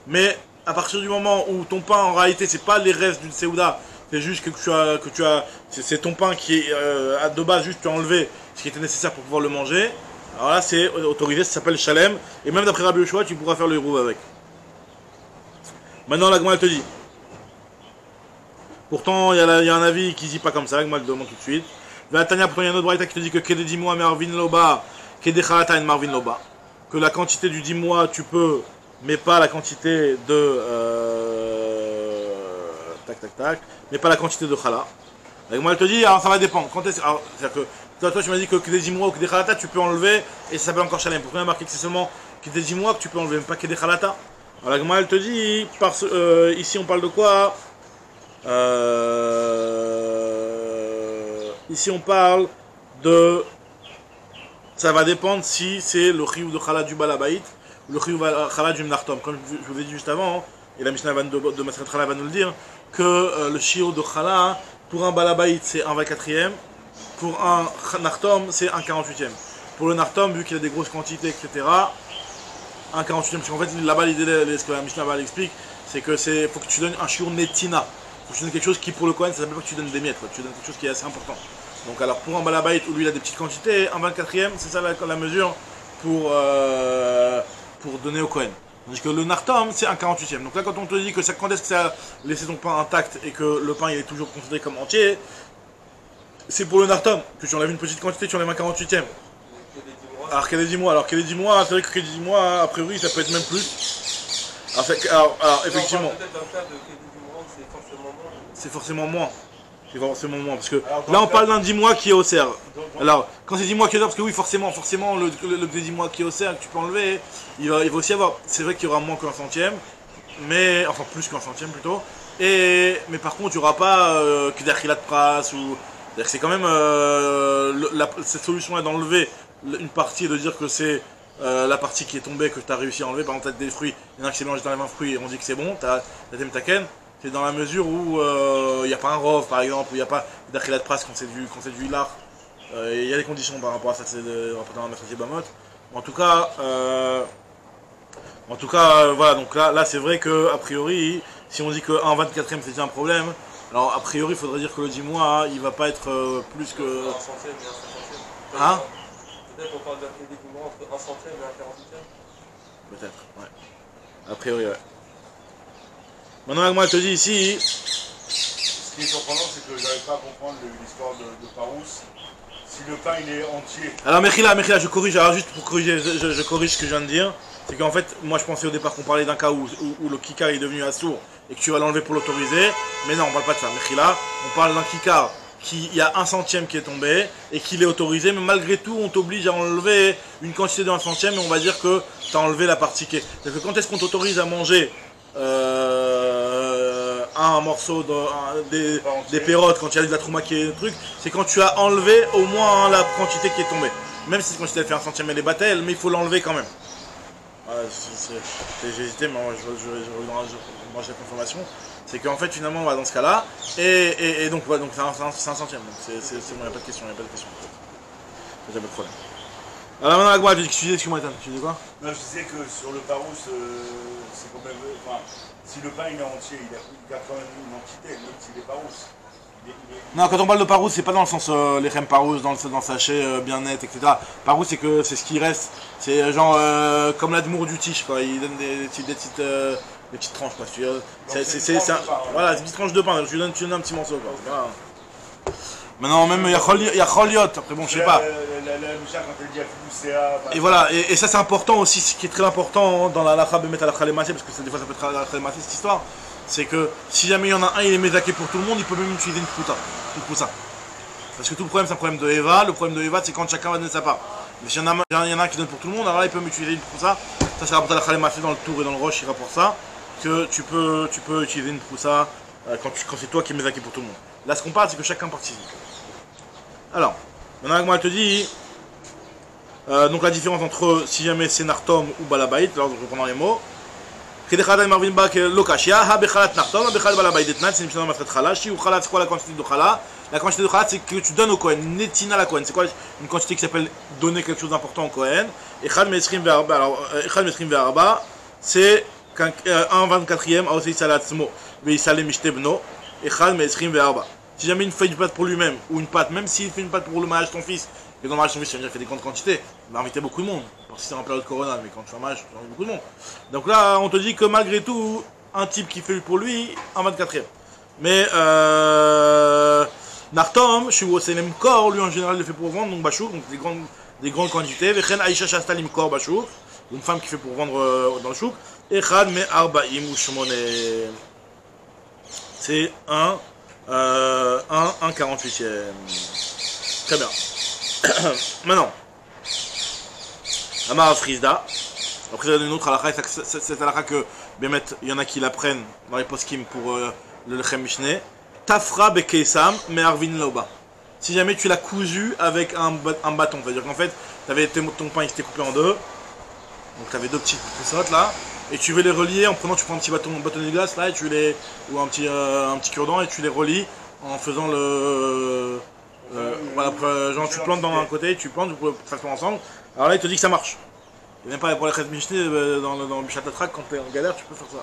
Speaker 1: Mais à partir du moment où ton pain, en réalité, c'est pas les restes d'une Séouda, c'est juste c'est ton pain qui est de base, juste tu as enlevé ce qui était nécessaire pour pouvoir le manger. Alors là, c'est autorisé, ça s'appelle Shalem. Et même d'après Rabbi Yoshua, tu pourras faire le héros avec. Maintenant, la Gemara te dit. Pourtant, il y a un avis qui dit pas comme ça, la Gemara le demande tout de suite. Tania, pourtant, il y a un autre braïta qui te dit que Kede 10 mois, Marvin Loba, Kede Chalata et Marvin Loba. Que la quantité du 10 mois, tu peux, mais pas la quantité de. Mais pas la quantité de Chala. La Gemara te dit, alors ça va dépendre. C'est-à-dire que toi, tu m'as dit que Kede 10 mois ou Kede Chalata, tu peux enlever, et ça s'appelle encore Shalem. Pourquoi il y a marqué que c'est seulement Kede 10 mois que tu peux enlever, même pas Kede Chalata? Alors la Gemara elle te dit, ici on parle de quoi? Ici on parle de... Ça va dépendre si c'est le chiyuv de chala du balabait ou le chiyuv de chala du mnachtom. Comme je vous ai dit juste avant, et la Mishnah de Maseret Chala va nous le dire, que le chiyuv de chala pour un balabait c'est un 24e, pour un nachtom c'est un 48e. Pour le nachtom, vu qu'il a des grosses quantités, etc., un 48e, parce qu'en fait là-bas l'idée, ce que la Mishnah l'explique, c'est que faut que tu donnes un chiyuv netina. Faut que tu donnes quelque chose qui pour le Kohen, ça s'appelle pas que tu donnes des miettes, quoi. Tu donnes quelque chose qui est assez important. Donc alors pour un balabait où lui il a des petites quantités, un 24e c'est ça la mesure pour donner au Kohen. Tandis que le nartom c'est un 48e. Donc là quand on te dit que quand est-ce que ça a laissé ton pain intact et que le pain il est toujours considéré comme entier, c'est pour le nartom, que tu enlèves une petite quantité, tu enlèves un 48e. Alors qu'elle est 10 mois, c'est vrai que 10 mois, a priori ça peut être même plus. Alors effectivement. C'est forcément moins. Parce que là on parle d'un 10 mois qui est au cerf. Alors quand c'est 10 mois qui est au cerf, parce que oui forcément le 10 mois qui est au cerf que tu peux enlever, il va aussi avoir, c'est vrai qu'il y aura moins qu'un centième, mais enfin plus qu'un centième plutôt, mais par contre il n'y aura pas que d'archilat pras ou, c'est quand même cette solution là d'enlever une partie et de dire que c'est la partie qui est tombée que tu as réussi à enlever. Par exemple t'as des fruits, il y en a qui s'est mélangé dans les 20 fruits et on dit que c'est bon, t'as temtaken. C'est dans la mesure où il n'y a pas un rov par exemple, où il n'y a pas d'achilat pras quand c'est du hilar. Il y a des conditions par rapport à ça, c'est dans la maîtrise Bamot. En tout cas, voilà, donc là c'est vrai que a priori, si on dit qu'un 24e c'est un problème, alors a priori il faudrait dire que le 10 mois il va pas être plus que.
Speaker 3: Un centième et un 50e.
Speaker 1: Hein?
Speaker 3: Peut-être on parle d'un crédit du mois entre un centième et un 48e.
Speaker 1: Peut-être, ouais. A priori, ouais. Maintenant, moi, je te dis ici.
Speaker 2: Ce qui est surprenant, c'est que je n'arrive pas à comprendre l'histoire de Parousse. Si le pain il est entier.
Speaker 1: Alors, Mechila, je corrige, alors juste pour corriger, je corrige ce que je viens de dire. C'est qu'en fait, moi je pensais au départ qu'on parlait d'un cas où le kikar est devenu assourd et que tu vas l'enlever pour l'autoriser. Mais non, on parle pas de ça. Mechila, on parle d'un kikar il y a un centième qui est tombé et qu'il est autorisé, mais malgré tout, on t'oblige à enlever une quantité de 1 centième et on va dire que tu as enlevé la partie qui est. C'est-à-dire que quand est-ce qu'on t'autorise à manger un morceau des pérottes, quand il y a de la trouma qui est le truc, c'est quand tu as enlevé au moins la quantité qui est tombée. Même si cette quantité fait 1 centième elle est battelle, mais il faut l'enlever quand même. J'ai hésité, mais je cette information. C'est qu'en fait finalement on va dans ce cas-là, et donc ouais, donc c'est un centième, donc c'est bon, il n'y a pas de question, Pas de problème. Alors maintenant Agma, tu disais, excuse-moi Ethan, tu dis quoi?
Speaker 2: Non, je disais que sur le Parousse, c'est quand même. Enfin, si le pain il est entier, il garde quand même une entité, même s'il est Parousse.
Speaker 1: Non, quand on parle de Parousse, c'est pas dans le sens les rem Parousse, dans le sachet bien net, etc. Parousse, c'est que c'est ce qui reste. C'est genre comme l'admour du tige, quoi. Il donne des petites des petites tranches, quoi.
Speaker 2: Voilà,
Speaker 1: c'est une petite tranche de pain, tu donnes un petit morceau, quoi. Voilà. Maintenant, même, il y a Choliot, après bon, je sais pas.
Speaker 2: La Misha, quand elle dit Afibouséa.
Speaker 1: Et voilà, et ça c'est important aussi, ce qui est très important dans la lacha bemet ala khalemase, parce que des fois ça peut être ala khalemase cette histoire, c'est que si jamais il y en a un, il est mézaké pour tout le monde, il peut même utiliser une poussa. Parce que tout le problème c'est un problème de Eva, le problème de Eva c'est quand chacun va donner sa part. Mais s'il y en a un qui donne pour tout le monde, alors là il peut même utiliser une poussa, ça c'est rapporté à la khalemase dans le tour et dans le roche, il rapporte ça, que tu peux utiliser une poussa quand c'est toi qui es mézaké pour tout le monde. Là ce qu'on parle c'est que chacun participe. Alors, maintenant moi elle te dit... donc la différence entre si jamais c'est Nartom ou Balabait, alors je reprends les mots. C'est une mission de Chala. Si ou Chala, c'est quoi la quantité de Chala? La quantité de Chala, c'est que tu donnes au Kohen. Netina la Kohen. C'est quoi une quantité qui s'appelle donner quelque chose d'important au Kohen? Echad Mesrim Ve'arba. Alors, Echad Mesrim Ve'arba, c'est un 24e, Aosei Salatzmo, Ve'isale Mishtebno, Echad Mesrim Ve'arba. Si jamais il fait une pâte pour lui-même, ou une pâte, même s'il fait une pâte pour le mariage de son fils, et dans le mariage de son fils, ça veut dire qu'il fait des grandes quantités, il va inviter beaucoup de monde, parce que c'est en période Corona, mais quand tu fais un mariage, tu invites beaucoup de monde. Donc là, on te dit que malgré tout, un type qui fait pour lui, un 24e. Mais Nartom, c'est même corps, lui en général, il le fait pour vendre, donc Bachouk, donc des grandes quantités. Vechen Aisha Shastalim Kor Bachouk, une femme qui fait pour vendre dans le chouk. Echad Me Arbaim ou Shmone. C'est un 48e. Très bien. Maintenant, Amar Frisda. Après, il y a une autre halakha. Cette halakha que, Bémet, il y en a qui la prennent dans les poskim pour le Lechem Mishneh. Tafra Bekeisam, mais Arvin Loba. Si jamais tu l'as cousu avec un bâton, c'est-à-dire qu'en fait, tu avais ton pain qui s'était coupé en deux. Donc, tu avais deux petites poussottes là. Et tu veux les relier en prenant, tu prends un petit bâtonnet de glace là, et tu les, ou un petit cure-dent, et tu les relies en faisant voilà, genre tu plantes dans un côté, tu plantes, vous pouvez faire ça ensemble. Alors là, il te dit que ça marche. Et même pas pour les Chez Mishneh, dans le Bishatatrak, quand tu es en galère, tu peux faire ça.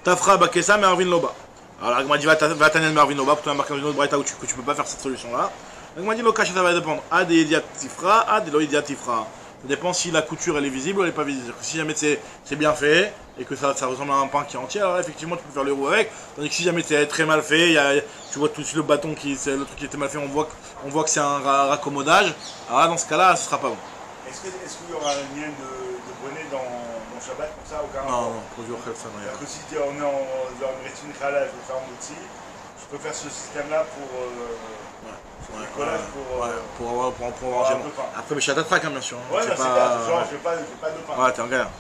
Speaker 1: Tafra Bakessa, mais Arvin Loba. Alors là, il m'a dit, va t'annuler Arvin Loba, pour te marquer dans une autre braïta que tu peux pas faire cette solution là. Donc, il m'a dit, le cache, ça va dépendre. A des Idiatifra, A des Loïdiatifra. Ça dépend si la couture elle est visible ou elle n'est pas visible. Si jamais c'est bien fait et que ça ressemble à un pain qui est entier, alors effectivement tu peux faire le roux avec. Tandis que si jamais c'est très mal fait, tu vois tout de suite le bâton c'est le truc qui était mal fait, on voit que c'est un raccommodage. Alors là, dans ce cas-là, ce sera pas bon.
Speaker 2: Est-ce qu'il y aura un lien de bonnet dans Shabbat comme ça? Aucun
Speaker 1: non, pour du ça, non.
Speaker 2: C'est-à-dire que si on est dans une rétine Khala, je vais faire un motzi, je peux faire ce système-là pour. Pour
Speaker 1: ranger. Après, mais Shatatrak, hein, bien sûr.
Speaker 2: Ouais, c'est pas. Genre, j'ai pas de pain.
Speaker 1: Ouais, t'es en galère.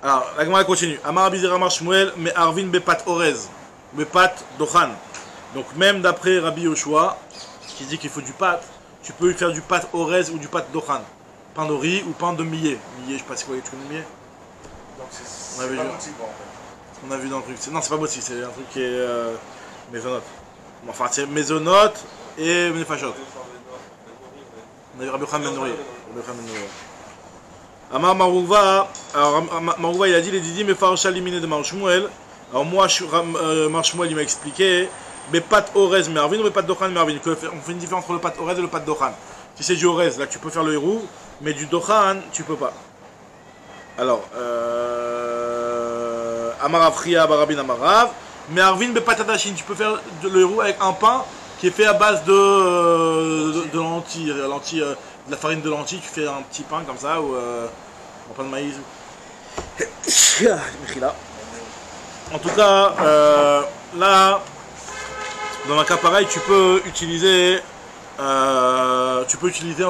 Speaker 1: Alors, la Gemara continue. Amar Abizera Mar Shmuel, mais Arvin Bepat Orez, Bepat Dochan. Donc, même d'après Rabbi Yoshua, qui dit qu'il faut du pâte, tu peux faire du pâte Orez ou du pâte Dochan. Pain de riz ou pain de millet. Millet, je sais pas c'est quoi, tu connais le millet?
Speaker 2: Donc, c'est pas possible en fait.
Speaker 1: On a vu dans le truc. Non, c'est pas possible, c'est un truc qui est mésonote. Enfin, c'est mésonote et nefashot. On a vu Rabbi Yochanan ben Nouri. Amar Marouva, alors Marouva il a dit les Didi mais Farsha limine de Mar Shmuel. Alors moi Mar Shmuel il m'a expliqué mais pat Orez Mervin ou mais pat Dochan Mervin. On fait une différence entre le pat Orez et le pat Dochan. Si c'est du Orez, là tu peux faire le héros, mais du Dochan tu peux pas. Alors Amar Afria Barabin Amarav. Mais Arvin Bepatadashin, tu peux faire le héros avec un pain qui est fait à base de lentilles, de la farine de lentilles, tu fais un petit pain comme ça, ou un pain de maïs. En tout cas, là, dans un cas pareil, tu peux utiliser en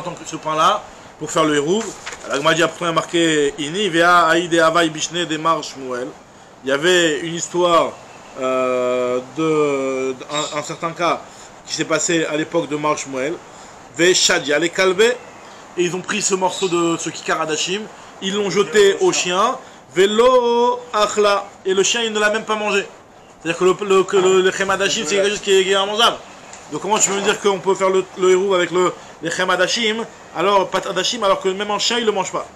Speaker 1: tant que ce pain-là pour faire le héros. La Gemara après a marqué Ini, Vea, Aïde, Avaï, Bishne, Demar, Shmuel. Il y avait une histoire un certain cas qui s'est passé à l'époque de Mar Shmuel. Ve Shadia les calvés, et ils ont pris ce morceau de ce kikar adashim, ils l'ont jeté au chien. Velo achla, et le chien il ne l'a même pas mangé. C'est-à-dire que le lechem adashim c'est quelque chose qui est immangeable. Donc comment tu peux me dire qu'on peut faire le héros avec le lechem adashim, alors pat adashim, alors que même un chien il le mange pas?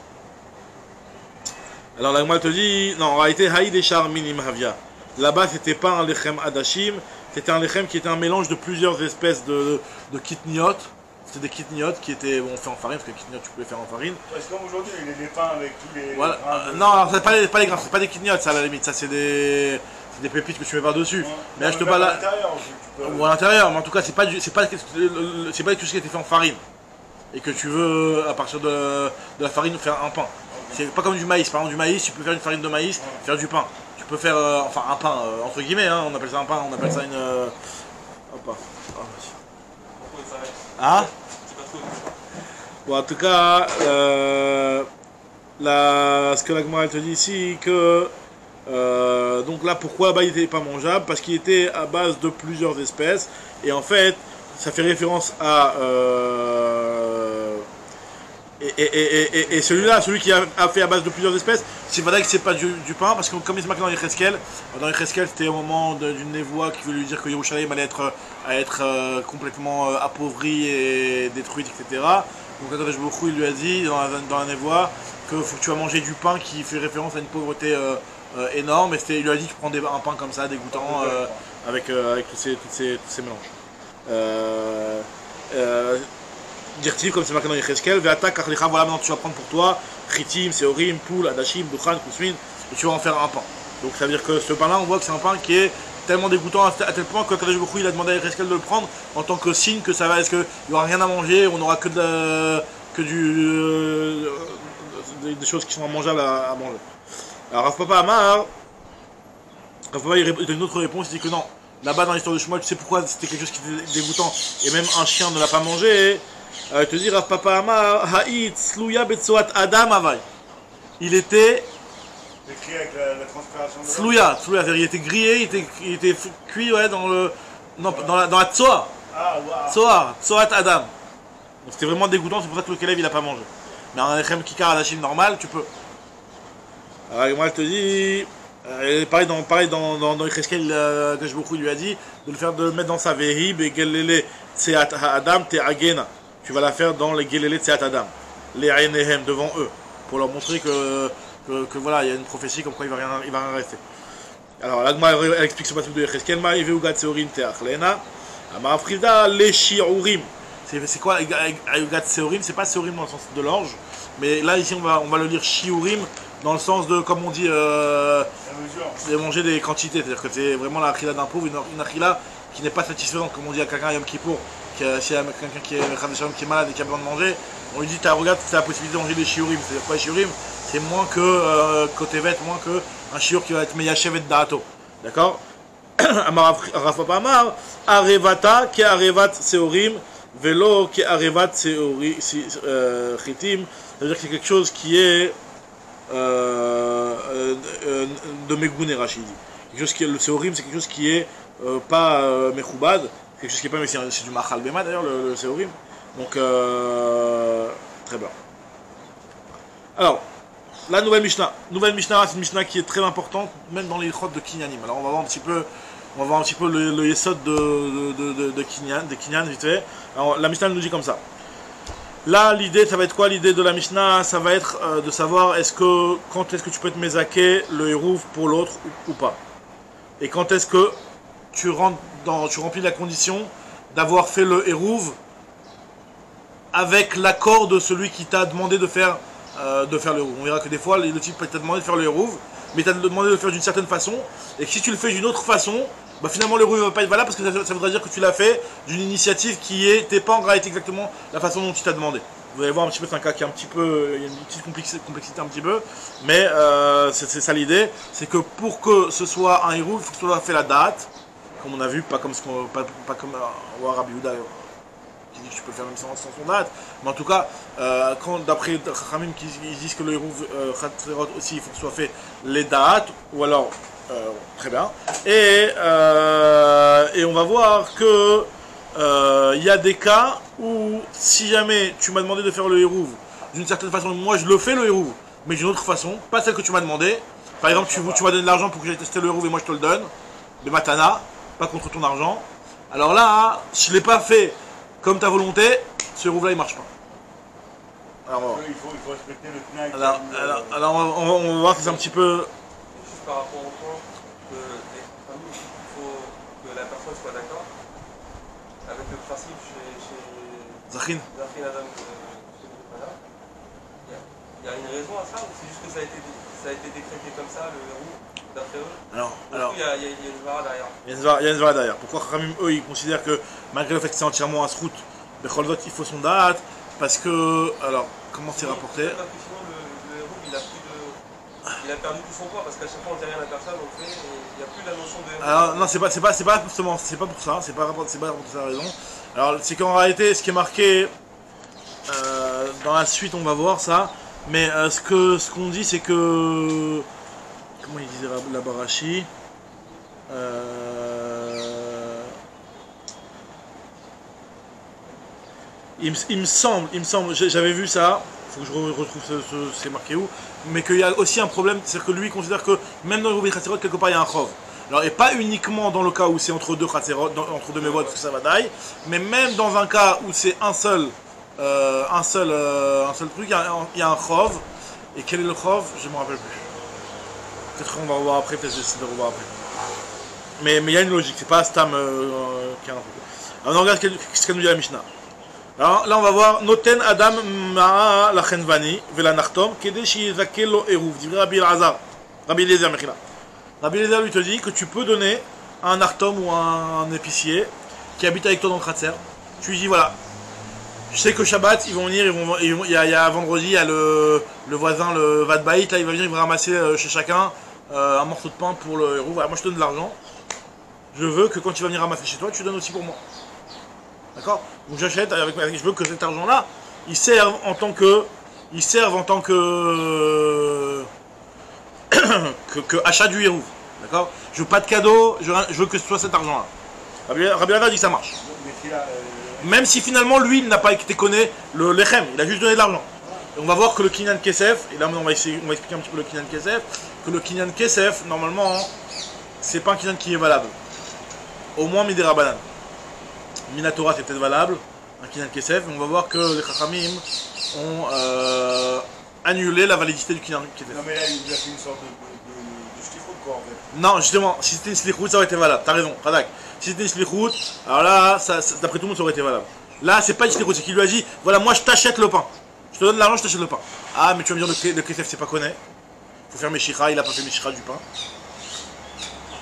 Speaker 1: Alors la Gemara te dit non, en réalité haïd et char minim havia. Là-bas, c'était pas un lechem adashim, c'était un lechem qui était un mélange de plusieurs espèces de kitniot. c'était des kitniotes qui étaient bon, faits en farine, parce que kitniotes tu pouvais faire en farine.
Speaker 2: Ouais, c'est comme aujourd'hui, les pains avec tous les.
Speaker 1: Voilà.
Speaker 2: grains de-
Speaker 1: Non, alors c'est pas les grains, c'est pas des kitniotes, ça à la limite, ça c'est des pépites que tu mets par-dessus.
Speaker 2: Ouais.
Speaker 1: Mais là, je te
Speaker 2: Même
Speaker 1: parle
Speaker 2: à
Speaker 1: là.
Speaker 2: l'intérieur aussi, tu peux-
Speaker 1: Ou à l'intérieur, mais en tout cas, c'est pas quelque chose qui a été fait en farine. Et que tu veux, à partir de la farine, faire un pain. C'est pas comme du maïs. Par exemple, du maïs, tu peux faire une farine de maïs, faire du pain. Tu peux faire, enfin, un pain, entre guillemets, hein, on appelle ça un pain, on appelle ça une. Hop là. Ah, vas-y.
Speaker 3: Pourquoi il s'arrête?
Speaker 1: Ah
Speaker 3: C'est pas trop.
Speaker 1: Bon, en tout cas, ce que la Gemara elle te dit ici, que. Donc là, pourquoi là-bas il n'était pas mangeable? Parce qu'il était à base de plusieurs espèces. Et en fait, ça fait référence à. Et celui-là, celui qui a fait à base de plusieurs espèces, c'est vrai que c'est pas du pain, parce que comme il se marque dans les Cheskel, c'était au moment d'une névoie qui voulait lui dire que Yerushalayim allait être complètement appauvri et détruite, etc. Donc Akadosh Baruch Hu, il lui a dit dans la névoie que faut que tu vas manger du pain qui fait référence à une pauvreté énorme, et il lui a dit que tu prends un pain comme ça, dégoûtant, avec tous ces mélanges. Dirtiv, comme c'est marqué dans Yecheskel, Ve'ata kachlecha, voilà, maintenant tu vas prendre pour toi Chitim, Seorim, Poul, Adashim, Duchan, Kousmin, et tu vas en faire un pain. Donc ça veut dire que ce pain-là, on voit que c'est un pain qui est tellement dégoûtant à tel point que Kadosh Baruch Hu, il a demandé à Yecheskel de le prendre en tant que signe que ça va, est-ce qu'il n'y aura rien à manger, on n'aura que des choses qui sont mangeables à manger. Alors Rav Papa Amar, Rav Papa il donne une autre réponse, il dit que non. Là-bas dans l'histoire de Shmuel, tu sais pourquoi c'était quelque chose qui était dégoûtant et même un chien ne l'a pas mangé. Te dire Rav Papa Amar, Haït, Sluya Betsoat Adam Avai. Il était
Speaker 2: Écrit avec la transpiration de l'homme.
Speaker 1: Sluya, c'est-à-dire il était grillé, il était cuit ouais, dans la Tsoa.
Speaker 2: Ah, waouh.
Speaker 1: Tsoat Adam. Donc c'était vraiment dégoûtant, c'est pour ça que le Kelev il a pas mangé. Mais un Echem Kikar Adashim normal, tu peux. Alors moi je te dis. Pareil dans Yecheskel, Kadosh Baruch Hu lui a dit de le mettre dans sa vehib et gelele tseat Adam te agena. Tu vas la faire dans les gelele tseat Adam, les ainehem devant eux, pour leur montrer que voilà, il y a une prophétie comme quoi il va rien rester. Alors l'Agma elle explique ce passage de Yecheskel, ma iveugat seorim te achlena, amar afrida les shiurim. C'est quoi iveugat seorim? C'est pas seorim dans le sens de l'orge, mais là ici on va le lire shiurim dans le sens de, comme on dit, de manger des quantités. C'est-à-dire que c'est vraiment la achila d'un pauvre, une achila qui n'est pas satisfaisante, comme on dit à quelqu'un à Yom Kippour, s'il y a quelqu'un qui est malade et qui a besoin de manger, on lui dit, regarde, c'est la possibilité de manger des shiurim. C'est-à-dire quoi les shiurim? C'est moins que côté vête, moins qu'un shiur qui va être meyachev et da'ato. D'accord? Amar Rav Papa Amar, arevata ke arevat seorim, velo ke arevat seorim chitim. C'est-à-dire que c'est quelque chose qui est de Megouné Rachid. Quelque chose qui est, le Seorim, c'est quelque chose qui est pas Mechoubad, quelque chose qui est pas, mais c'est du Machal Bema d'ailleurs, le Seorim. Donc, très bien. Alors, la nouvelle Mishnah. Nouvelle Mishnah, c'est une Mishnah qui est très importante, même dans les chrotes de Kinyanim. Alors, on va voir un petit peu le Yesod de Kinyan, vite fait. Alors, la Mishnah nous dit comme ça. Là, l'idée, ça va être quoi? L'idée de la Mishnah, ça va être de savoir quand est-ce que tu peux te mézaké le hérouv pour l'autre ou pas. Et quand est-ce que tu remplis la condition d'avoir fait le hérouv avec l'accord de celui qui t'a demandé de faire le hérouv. On verra que des fois, le type t'a demandé de faire le hérouv, mais t'a demandé de le faire d'une certaine façon, et que si tu le fais d'une autre façon, bah finalement le hérouv ne va pas être valable parce que ça voudrait dire que tu l'as fait d'une initiative qui n'était pas en réalité exactement la façon dont tu t'as demandé. Vous allez voir un petit peu, c'est un cas qui est un petit peu, il y a une petite complexité un petit peu, mais c'est ça l'idée, c'est que pour que ce soit un hérouv, il faut que ce soit fait la date, comme on a vu, pas comme on voit Rabbi Yehuda qui dit que tu peux le faire même sans son date, mais en tout cas, d'après Chachamim qui disent que le hérouv Chatzerot aussi, il faut que ce soit fait les dates, ou alors très bien. Et on va voir que il y a des cas où si jamais tu m'as demandé de faire le hérouv d'une certaine façon, moi je le fais le hérouv, mais d'une autre façon, pas celle que tu m'as demandé. Par exemple, tu m'as donné de l'argent pour que j'aille tester le hérouv et moi je te le donne, le matana, pas contre ton argent. Alors là, si je l'ai pas fait comme ta volonté, ce hérouv là il marche pas. Alors,
Speaker 2: il faut respecter le knack.
Speaker 1: Alors on va voir que c'est un petit peu.
Speaker 3: Juste par rapport au point que il faut que la personne soit d'accord avec le principe chez
Speaker 1: Zachin.
Speaker 3: Zafin Adam voilà. Il y a une raison à ça ou c'est juste que ça a été décrété comme ça, le héros, d'après eux?
Speaker 1: Alors,
Speaker 3: Il y a une vara derrière.
Speaker 1: il y a une zvara derrière. Pourquoi Chachamim, eux, ils considèrent que malgré le fait que c'est entièrement un srout, Becholvot, il faut son date, parce que, alors, comment c'est rapporté?
Speaker 3: Parce que sinon, le héros, il a perdu tout son poids, parce qu'à chaque fois, on dit rien à personne, on fait, et il n'y a plus la notion de héros.
Speaker 1: Alors, non, c'est pas justement, c'est pas pour ça, c'est pas pour ça la raison. Alors, c'est qu'en réalité, ce qui est marqué dans la suite, on va voir ça, mais ce qu'on dit, c'est que, comment il disait la Barashi, il me semble, j'avais vu ça, faut que je retrouve c'est marqué où, mais qu'il y a aussi un problème, c'est-à-dire que lui il considère que même dans le Rouvi Khatserot, quelque part il y a un chov. Alors, et pas uniquement dans le cas où c'est entre deux Khatserot, entre deux Mevot, ça va d'aille, mais même dans un cas où c'est un seul truc, il y a un chov, et quel est le chov, je ne me rappelle plus. Peut-être qu'on va revoir après, peut-être j'essaie de revoir après. Mais il y a une logique, c'est pas Stam qui a un truc. Alors on regarde ce qu'elle nous dit la Mishnah. Alors là on va voir Noten Adam Ma'a la Chenvani Vela Nachtom Kede Shizake Lo Eruv Divri Rabbi Elazar Rabbi Eliezer Mechila. Rabbi Eliezer lui te dit que tu peux donner à un Nachtom ou un épicier qui habite avec toi dans le Khatser. Tu lui dis voilà, je sais que Shabbat ils vont venir, il y a vendredi il y a le voisin, le Vadbaït, là il va venir, il va ramasser chez chacun un morceau de pain pour le Eruv. Voilà, moi je te donne de l'argent. Je veux que quand tu vas venir ramasser chez toi, tu donnes aussi pour moi. D'accord? Donc j'achète je veux que cet argent-là, il serve en tant que que achat du héros. D'accord? Je veux pas de cadeau, je veux que ce soit cet argent-là. Rabbi Elazar dit que ça marche. Même si finalement lui il n'a pas été connaît le lechem, il a juste donné de l'argent. Et on va voir que le Kinyan Kesef, et là on va expliquer un petit peu le Kinyan Kesef, que le Kinyan Kesef, normalement, c'est pas un Kinyan qui est valable. Au moins Midera Banan. Minatora c'est peut-être valable, un Kinyan Kesef, mais on va voir que les Chachamim ont annulé la validité du Kinyan Kesef.
Speaker 2: Non mais là il a fait une sorte de shtichut quoi en fait.
Speaker 1: Non, justement, si c'était une slichout ça aurait été valable, t'as raison, Radak. Si c'était une slichout, alors là, d'après tout le monde ça aurait été valable. Là c'est pas une slichout, c'est qu'il lui a dit, voilà moi je t'achète le pain. Je te donne l'argent, je t'achète le pain. Ah mais tu vas me dire le Kesef c'est pas connaît. Faut faire Meshicha, il a pas fait Meshicha du pain.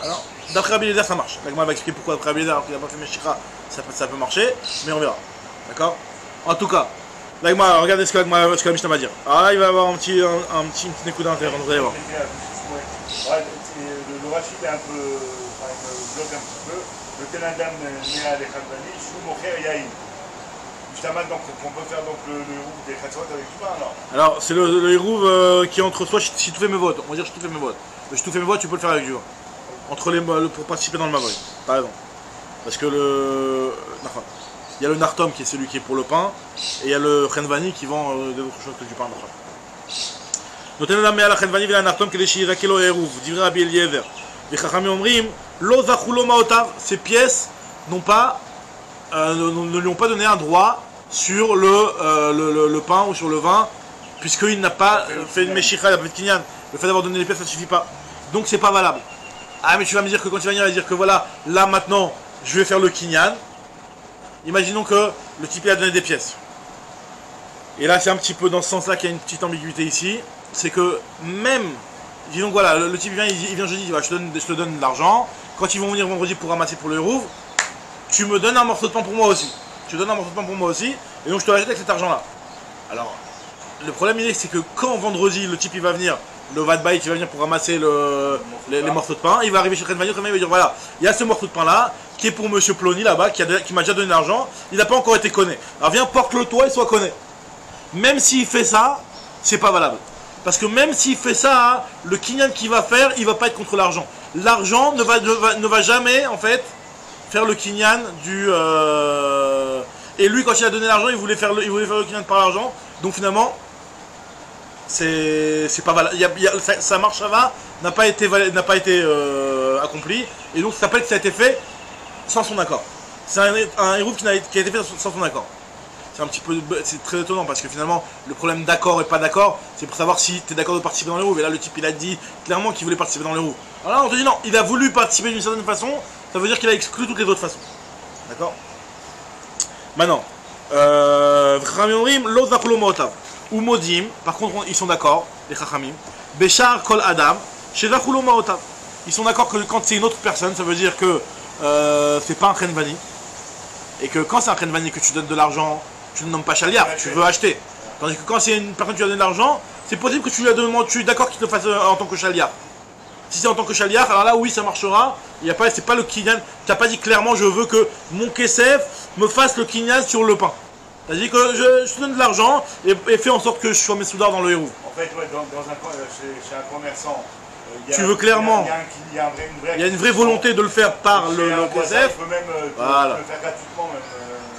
Speaker 1: Alors, d'après Rabbi Eliezer ça marche. L'Agma va expliquer pourquoi d'après Rabbi Eliezer alors qu'il n'a pas fait Meshicha ça peut marcher, mais on verra. D'accord? En tout cas, l'Agma, regardez ce que la Mishnah va dire. Alors là il va y avoir un petit écoute d'intérêt, vous allez voir.
Speaker 2: Le Rachid est un peu, enfin, il me bloque un petit peu. Le Tenadam Néa les Khalvani, Shou Mocher Yaïn. Justement, donc on peut faire donc le hérouv des Khatserot avec du pain alors.
Speaker 1: Alors c'est le hérouv qui est entre soit si tu fais mes votes, on va dire si tu fais mes votes. Si tu fais mes votes, tu peux le faire avec du vin. Entre pour participer dans le Mavoy, par exemple. Parce que il y a le Nartom qui est celui qui est pour le pain, et il y a le Chenvani qui vend d'autres choses que du pain. Noten Adam Me'al HaChenvani Vela Nartom Kede Sheyirake Lo Eruv, Divrei Rabbi Eliezer. Les Chachamim Omrim, Lo Zachu Lo Ma'otav, ces pièces ne lui ont pas donné un droit sur le pain ou sur le vin, puisqu'il n'a pas fait une Meshicha, il n'a pas fait de Kinyan. Le fait d'avoir donné les pièces, ça ne suffit pas. Donc c'est pas valable. Ah mais tu vas me dire que quand tu vas venir, il va dire que voilà, là maintenant, je vais faire le Kinyan. Imaginons que le type il a donné des pièces. Et là c'est un petit peu dans ce sens-là qu'il y a une petite ambiguïté ici. C'est que même, disons que voilà, le type vient, il vient jeudi, voilà, je te donne de l'argent. Quand ils vont venir vendredi pour ramasser pour le hérouv, tu me donnes un morceau de pain pour moi aussi. Tu donnes un morceau de pain pour moi aussi, et donc je te l'achète avec cet argent-là. Alors, le problème il est, c'est que quand vendredi le type il va venir, le Vadbaït il va venir pour ramasser les morceaux de pain, il va arriver chez Renvani, il va dire voilà, il y a ce morceau de pain là, qui est pour monsieur Plony là-bas, qui m'a déjà donné de l'argent, il n'a pas encore été connu. Alors viens, porte-le toi et sois connu. Même s'il fait ça, c'est pas valable. Parce que même s'il fait ça, le kinyan qu'il va faire, il va pas être contre l'argent. L'argent ne va jamais, en fait, faire le kinyan du... Et lui, quand il a donné l'argent, il voulait faire le kinyan par l'argent. Donc finalement, c'est pas valable. Sa marche va n'a pas été accomplie. Et donc ça s'appelle que ça a été fait sans son accord. C'est un hérouv qui a été fait sans son accord. C'est très étonnant parce que finalement le problème d'accord et pas d'accord, c'est pour savoir si tu es d'accord de participer dans l'hérouv. Et là le type il a dit clairement qu'il voulait participer dans l'hérouv. Alors là on te dit non, il a voulu participer d'une certaine façon, ça veut dire qu'il a exclu toutes les autres façons. D'accord? Maintenant, Lo zachlo ma'otav. Ou modim, par contre ils sont d'accord, les chachamim. Beshar kol adam, chez zachlo ma'otav. Ils sont d'accord que quand c'est une autre personne, ça veut dire que c'est pas un khenvani. Et que quand c'est un khenvani que tu donnes de l'argent, tu ne nommes pas chaliar, tu veux acheter. Tandis que quand c'est une personne qui tu lui as donné de l'argent, c'est possible que tu lui as demandé, tu es d'accord qu'il te fasse en tant que chaliar. Si c'est en tant que chaliar, alors là oui ça marchera. C'est pas le kinyan. Tu n'as pas dit clairement je veux que mon kesef me fasse le kinyan sur le pain. Tu as dit que je te donne de l'argent et fais en sorte que je sois mes soudards dans le héros.
Speaker 2: En fait, ouais, chez un commerçant,
Speaker 1: tu veux clairement.
Speaker 2: Il
Speaker 1: y a une vraie volonté de le faire par le kesef.
Speaker 2: Il peut même le faire gratuitement.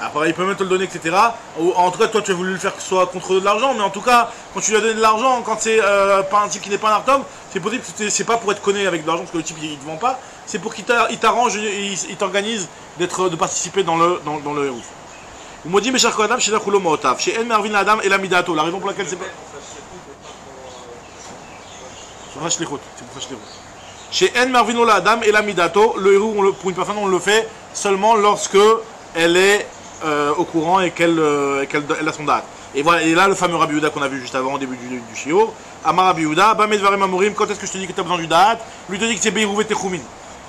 Speaker 1: Après, il peut même te le donner, etc. En tout cas, toi, tu as voulu le faire que ce soit contre de l'argent, mais en tout cas, quand tu lui as donné de l'argent, quand c'est pas un type qui n'est pas un artom, c'est possible que c'est pas pour être connu avec de l'argent, parce que le type il te vend pas, c'est pour qu'il t'arrange, il t'organise de participer dans le héros. Ou maudit mes chers Adam, chez la Khulo Maotav, chez En Marvin Adam et la Midato, la raison pour laquelle c'est pas. C'est pour ça chez En Marvin Adam et la Midato, le héros pour une personne, on le fait seulement lorsque elle est au courant et qu'elle a son date. Et voilà, et là le fameux Rabbi Yehuda qu'on a vu juste avant au début du shiur, Amar Rabbi Yehuda, Bamed Varem Amorim, quand est-ce que je te dis que tu as besoin du date? Lui te dit que c'est Beirouvé Techumin.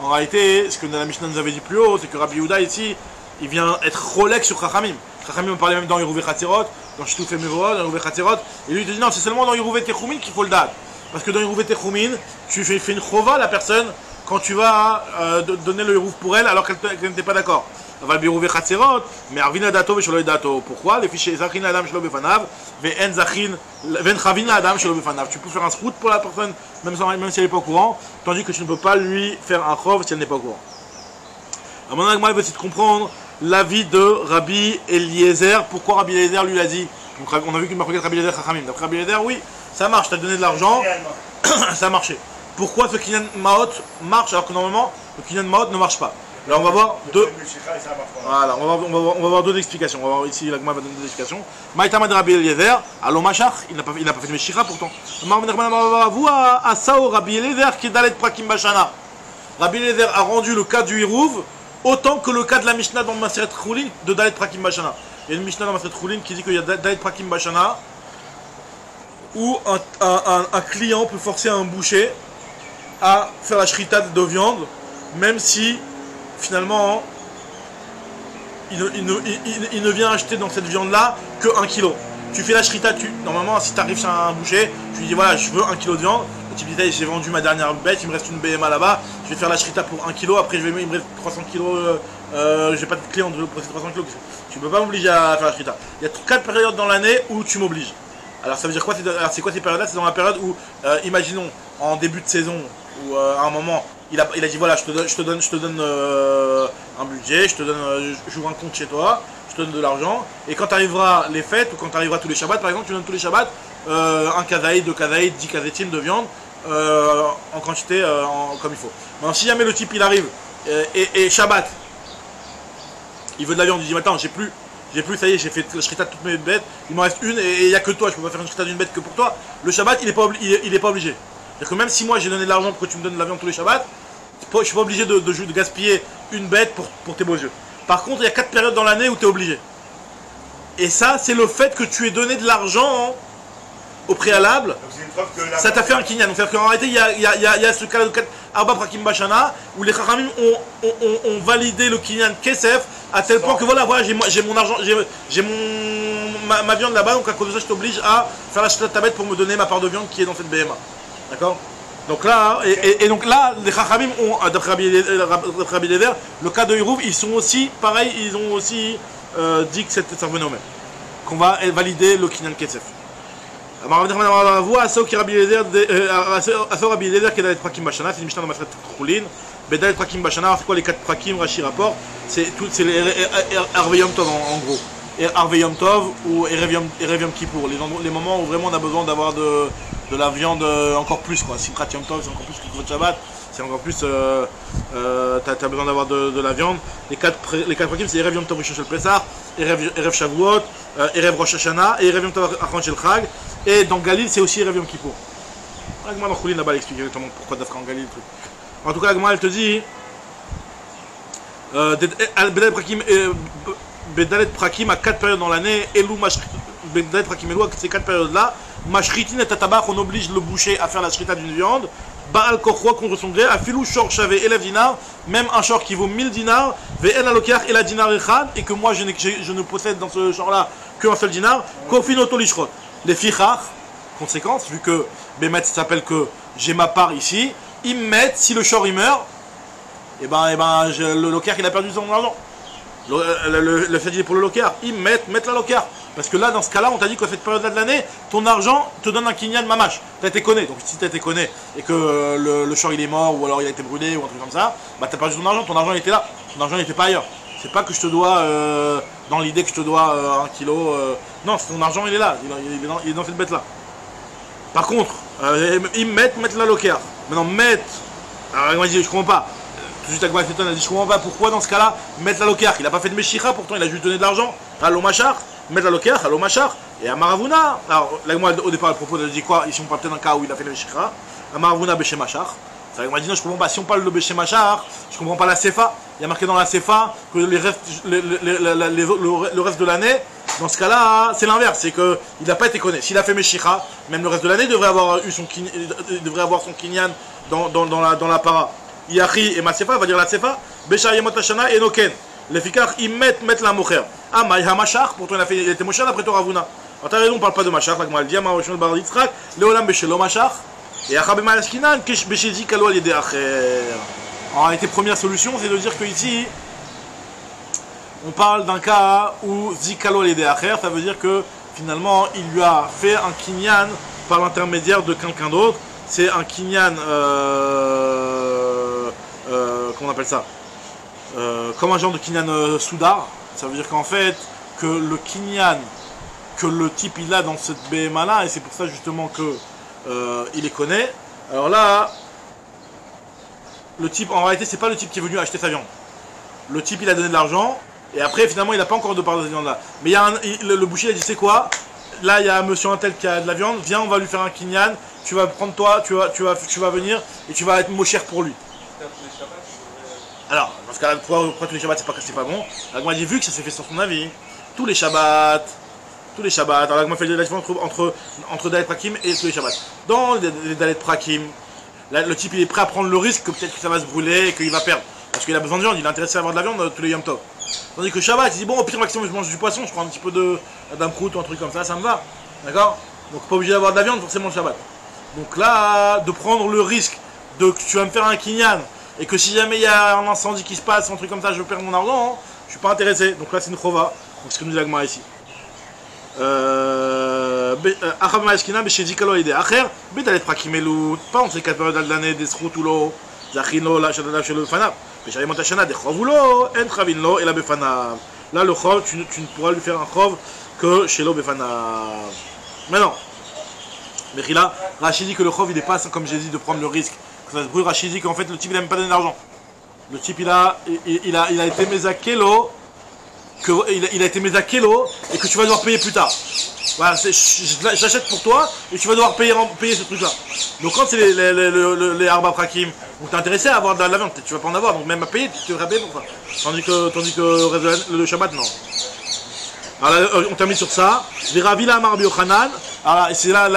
Speaker 1: En réalité, ce que la Mishnah nous avait dit plus haut, c'est que Rabbi Yehuda ici, il vient être Rolek sur Chachamim. Chachamim on parlait même dans Yerouvé Chatzerot, dans Shituf et Mevorot, dans Yerouvé Chatzerot, et lui il te dit non, c'est seulement dans Yerouvé Techumin qu'il faut le date. Parce que dans Yerouvé Techumin, tu fais une chova à la personne quand tu vas donner le Yerouv pour elle alors qu'elle n'était pas d'accord. Mais Arvina Dato Shelo Dato. Pourquoi? Les fichiers Zachin Adam Shelo Befanav, Ven Zachin, Ven Chavin Adam Shelo Befanav. Tu peux faire un srout pour la personne, même si elle n'est pas au courant, tandis que tu ne peux pas lui faire un chov si elle n'est pas au courant. À mon avis, il va essayer de comprendre l'avis de Rabbi Eliezer. Pourquoi Rabbi Eliezer lui l'a dit? Donc, on a vu qu'il m'a regardé Rabbi Eliezer Chachamim. D'après Rabbi Eliezer, oui, ça marche, tu as donné de l'argent, ça a marché. Pourquoi ce Kinyan Maot marche alors que normalement le Kinyan Maot ne marche pas? Là, on va voir deux. Voilà, on va voir deux explications. On va voir ici, l'Agma va donner deux explications. Maïtamad Rabbi Eliezer, Allo Machach, il n'a pas fait de Meshira pourtant. Vous à Sao Rabbi Eliezer qui est Dalet Prakim Bashana. Rabbi Eliezer a rendu le cas du Hirouv autant que le cas de la Mishnah dans Maseret Choulin de Dalet Prakim Bashana. Il y a une Mishnah dans Maseret Choulin qui dit qu'il y a Dalet Prakim Bashana où un client peut forcer un boucher à faire la shrita de viande, même si finalement il ne vient acheter dans cette viande là que 1 kg. Tu fais la shrita, normalement si tu arrives chez un boucher, tu lui dis voilà je veux 1 kg de viande, le type dit j'ai vendu ma dernière bête, il me reste une BMA là-bas, je vais faire la shrita pour 1 kg, après il me reste 300 kg, j'ai pas de client pour ces 300 kg, tu peux pas m'obliger à faire la shrita. Il y a 4 périodes dans l'année où tu m'obliges. Alors ça veut dire quoi? C'est quoi ces périodes-là? C'est dans la période où, imaginons, en début de saison, ou à un moment, il a dit voilà, je te donne un budget, j'ouvre un compte chez toi, je te donne de l'argent, et quand arrivera les fêtes, ou quand arrivera tous les Shabbats, par exemple, tu donnes tous les Shabbats, un kazaïd, 2 kazaïd, 10 kazetines de viande, en quantité, comme il faut. Mais si jamais le type il arrive, et Shabbat, il veut de la viande, il dit attends, j'ai plus, ça y est, j'ai fait la shrita de toutes mes bêtes, il m'en reste une et il n'y a que toi, je peux pas faire une shrita d'une bête que pour toi. Le Shabbat, il est pas obligé. C'est-à-dire que même si moi j'ai donné de l'argent pour que tu me donnes de la viande tous les Shabbats, je suis pas obligé de gaspiller une bête pour tes beaux yeux. Par contre, il y a 4 périodes dans l'année où tu es obligé. Et ça, c'est le fait que tu aies donné de l'argent au préalable, ça t'a fait un kinyan. Donc, c'est-à-dire qu'en réalité, il y a ce cas de Arba Prakim Bashana où les Chachamim ont validé le kinyan Kesef à tel point que voilà j'ai mon argent, j'ai ma viande là-bas, donc à cause de ça, je t'oblige à faire la shrita de ta bête pour me donner ma part de viande qui est dans cette BMA. D'accord? Donc là, et donc là, les Chachamim ont, d'après Rabbi Eliezer, le cas de Hirouv, ils sont aussi, pareil, ils ont aussi dit que ça revenait au même. Qu'on va valider le kinyan Kesef. Vous, à Sao Rabbi Eliezer qui est Dalet Prakim Bashana, c'est une Mishnah dans Maseret Choulin. Mais Dalet Prakim Bashana, c'est quoi les 4 Prakim, Rashi rapporte? C'est les Arve Yom Tov en gros. Arve Yom Tov ou Erev Yom Kippour, les moments où vraiment on a besoin d'avoir de la viande encore plus quoi. Simchat Yom Tov c'est encore plus que Kvod Shabbat, c'est encore plus t'as besoin d'avoir de la viande. Les 4 Prakim c'est Erev Yom Tov Rishon Shel Pesach, Erev Shavuot, Erev Rosh Hashanah et Erev Yom Tov Achron Shel Chag. Et dans Galil c'est aussi Erev Yom Kippour. Agma dans Choulin là-bas elle explique exactement pourquoi d'Afra en Galil le truc. En tout cas Agma elle te dit Bedel Prakim Bedalet Prakim à 4 périodes dans l'année, Elou Bedalet Prakim Elou, ces 4 périodes-là, Mashritin et Tatabach, on oblige le boucher à faire la shrita d'une viande, Baal Kochwa contre son gré, Afilou Shor Shavé Elef Dinar, même un shor qui vaut 1000 dinars, Ve'en Alokiach et la dinar Echad, et que moi je ne possède dans ce shor-là qu'un seul dinar, Kofin Otolishchot. Les Fichach, conséquence, vu que Bémet s'appelle que j'ai ma part ici, ils mettent, si le shor il meurt, et le loker il a perdu son argent. Le fait pour le loker, ils mettent la loker. Parce que là, dans ce cas-là, on t'a dit qu'à cette période-là de l'année, ton argent te donne un kinyan mamash. T'as été conné. Donc si t'as été conné et que le shor il est mort ou alors il a été brûlé ou un truc comme ça, bah t'as perdu ton argent il était là. Ton argent il était pas ailleurs. C'est pas que je te dois, dans l'idée que je te dois 1 kilo. Non, ton argent il est là. Il est dans cette bête-là. Par contre, ils mettent la loker. Maintenant, alors il m'a dit, je comprends pas. Tout de suite, Agma Feton a dit, je comprends pas pourquoi dans ce cas-là, mettre la loker. Il n'a pas fait de Meshicha, pourtant il a juste donné de l'argent. À l'Omachar, mettre la loker, à l'Omachar. Et à Maravuna, alors l'Agma au départ, à propos, elle a dit quoi? Ici, on parle peut-être d'un cas où il a fait le Meshicha. À Maravuna, Béché Machar. Il m'a dit, non, je comprends pas. Si on parle de Béché Machar, je comprends pas la Sefa. Il y a marqué dans la Sefa que le reste de l'année, dans ce cas-là, c'est l'inverse. C'est qu'il n'a pas été connu. S'il a fait Meshicha, même le reste de l'année, il devrait avoir son kinyan dans la para. Yachi et ma sefa, va dire la sefa, Bécha Yemot Hashana et Noken. Les ficars, ils mettent la mocher. Ah, Maïha Machar, pourtant il était mocher après toi Ravuna. En ta raison, on ne parle pas de Machar, la Gmal dit, Ama Oshon Bar Yitzhak, Léolam Béchelo Machar, et Achabe Malaskinan, Kesh Béchézi Kalo Yede Acher. En réalité, première solution, c'est de dire qu'ici, on parle d'un cas où Zikalo Yede Acher, ça veut dire que finalement, il lui a fait un kinyan par l'intermédiaire de quelqu'un d'autre. C'est un kinyan, comment on appelle ça, comme un genre de kinyan soudar. Ça veut dire qu'en fait, que le kinyan que le type il a dans cette BMA là, et c'est pour ça justement que il les connaît. Alors là, le type, en réalité, c'est pas le type qui est venu acheter sa viande. Le type il a donné de l'argent, et après finalement il n'a pas encore de part de cette viande là. Mais il y a le boucher il a dit, c'est quoi? Là il y a un monsieur un tel qui a de la viande, viens on va lui faire un kinyan. Tu vas prendre toi, tu vas venir et tu vas être mocher pour lui. Alors, dans ce cas-là, pourquoi tous les Shabbats c'est pas bon? L'Agma dit vu que ça s'est fait sur son avis, tous les Shabbats. Alors l'Agma fait la différence entre Dalet Prakim et tous les Shabbats. Dans les Dalet Prakim, le type il est prêt à prendre le risque que peut-être que ça va se brûler et qu'il va perdre. Parce qu'il a besoin de viande, il est intéressé à avoir de la viande tous les Yom Tov. Tandis que Shabbat, il dit bon, au pire maximum je mange du poisson, je prends un petit peu d'un croûte ou un truc comme ça me va. D'accord? Donc pas obligé d'avoir de la viande forcément le Shabbat. Donc là, de prendre le risque que tu vas me faire un kinyan et que si jamais il y a un incendie qui se passe, un truc comme ça, je perds mon argent, hein, je suis pas intéressé. Donc là, c'est une chova. Donc ce que nous dit l'Agma ici. Achab Ma'eskina, Béchézi Kalo Yede Acher, Bédalet Prakim Elou, pas entre les 4 périodes de l'année, des Sroutulo, Zachino, la Shadada Shelo Befanav, Béchay Montachana, des Chovulo, En Chavinlo et la Befanav. Là, le Chov, tu ne pourras lui faire un Chov que Shelo Befanav. Maintenant. Mais là, Rachid dit que le Chov il est pas, comme j'ai dit, de prendre le risque que ça se brûle. Rachid dit qu'en fait le type il n'a même pas donné d'argent. Le type il a été mis à Kelo, il a été mis à Kelo et que tu vas devoir payer plus tard. Voilà, j'achète pour toi et tu vas devoir payer ce truc là. Donc quand c'est les Arba Prakim, donc t'es intéressé à avoir de la viande, tu vas pas en avoir, donc même à payer, tu devrais payer pour ça. Tandis que le Shabbat non. Alors là, on termine sur ça. Les Ravila Amar Biochanan. Alors c'est là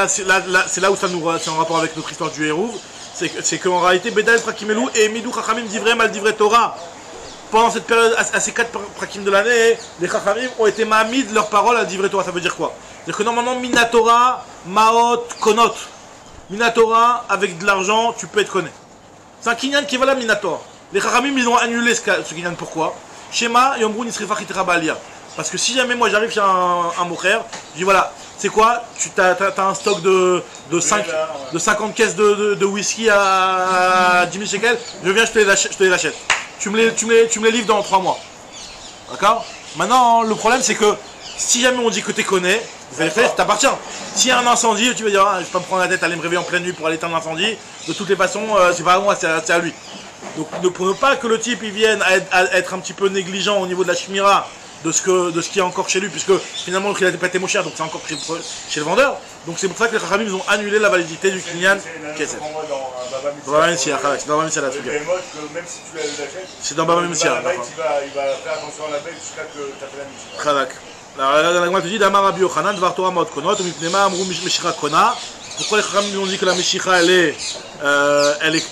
Speaker 1: où c'est en rapport avec notre histoire du Hérouv. C'est qu'en réalité, Bedal Prakimelou et Midou Chachamim divrei mal divrei Torah. Pendant cette période, à ces 4 Prakim de l'année, les Chachamim ont été ma'amid leurs paroles à divrei Torah. Ça veut dire quoi? C'est-à-dire que normalement, Minatora, Maot, Konot. Minatora, avec de l'argent, tu peux être connu. C'est un kinyan qui est valable, Minatora. Les Chachamim, ils ont annulé ce kinyan. Pourquoi? Shema, Yomrou, Nisrifach, Itrabalia. Parce que si jamais moi j'arrive chez un mocher, je dis voilà, c'est quoi? Tu as un stock de 50 caisses de whisky à 10 000 shekels, je viens, je te les achète. Tu me les livres dans 3 mois. D'accord? Maintenant, le problème c'est que si jamais on dit que tu connais, ça t'appartient. S'il y a un incendie, tu vas dire, je vais pas me prendre la tête à aller me réveiller en pleine nuit pour aller éteindre l'incendie. De toutes les façons, c'est pas à moi, c'est à lui. Donc pour ne pas que le type il vienne à être un petit peu négligent au niveau de la shmira de ce qu'il y a encore chez lui, puisque finalement il n'a pas été moins cher, donc c'est encore chez le vendeur. Donc c'est pour ça que les Chachamim ont annulé la validité du Kinyan Kesef.
Speaker 2: Dans Baba Metzia.
Speaker 1: C'est dans Baba Metzia la Suga.
Speaker 2: Même si tu l'achètes,
Speaker 1: C'est dans Baba Metzia.
Speaker 2: il va faire attention à la bête jusqu'à que tu as fait la Mishnah.
Speaker 1: Khalak. Alors la Gemara te dit Damar Rabbi Yochanan Dvar Torah Maot Konot Mipnema Amrou Meshira Kona. Pourquoi les Chachamim ont dit que la Meshira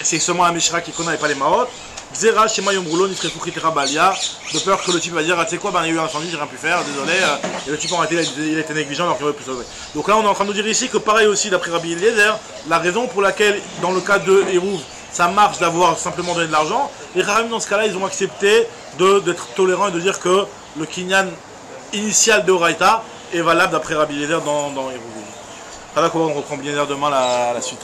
Speaker 1: c'est seulement la Meshira qui Kona et pas les Maot? Zera Shema Yomroulo Nitrefu Chitera Balia, de peur que le type va dire tu sais quoi, il y a eu un incendie, j'ai rien pu faire, désolé, et le type en réalité il a été négligent alors qu'il aurait pu sauver. Donc là on est en train de nous dire ici que pareil aussi d'après Rabbi Eliezer, la raison pour laquelle dans le cas de Hérouv ça marche d'avoir simplement donné de l'argent, les Chachamim dans ce cas là ils ont accepté d'être tolérants et de dire que le Kinyan initial de Oraita est valable d'après Rabbi Eliezer dans Hérouv. On reprend bien demain la suite.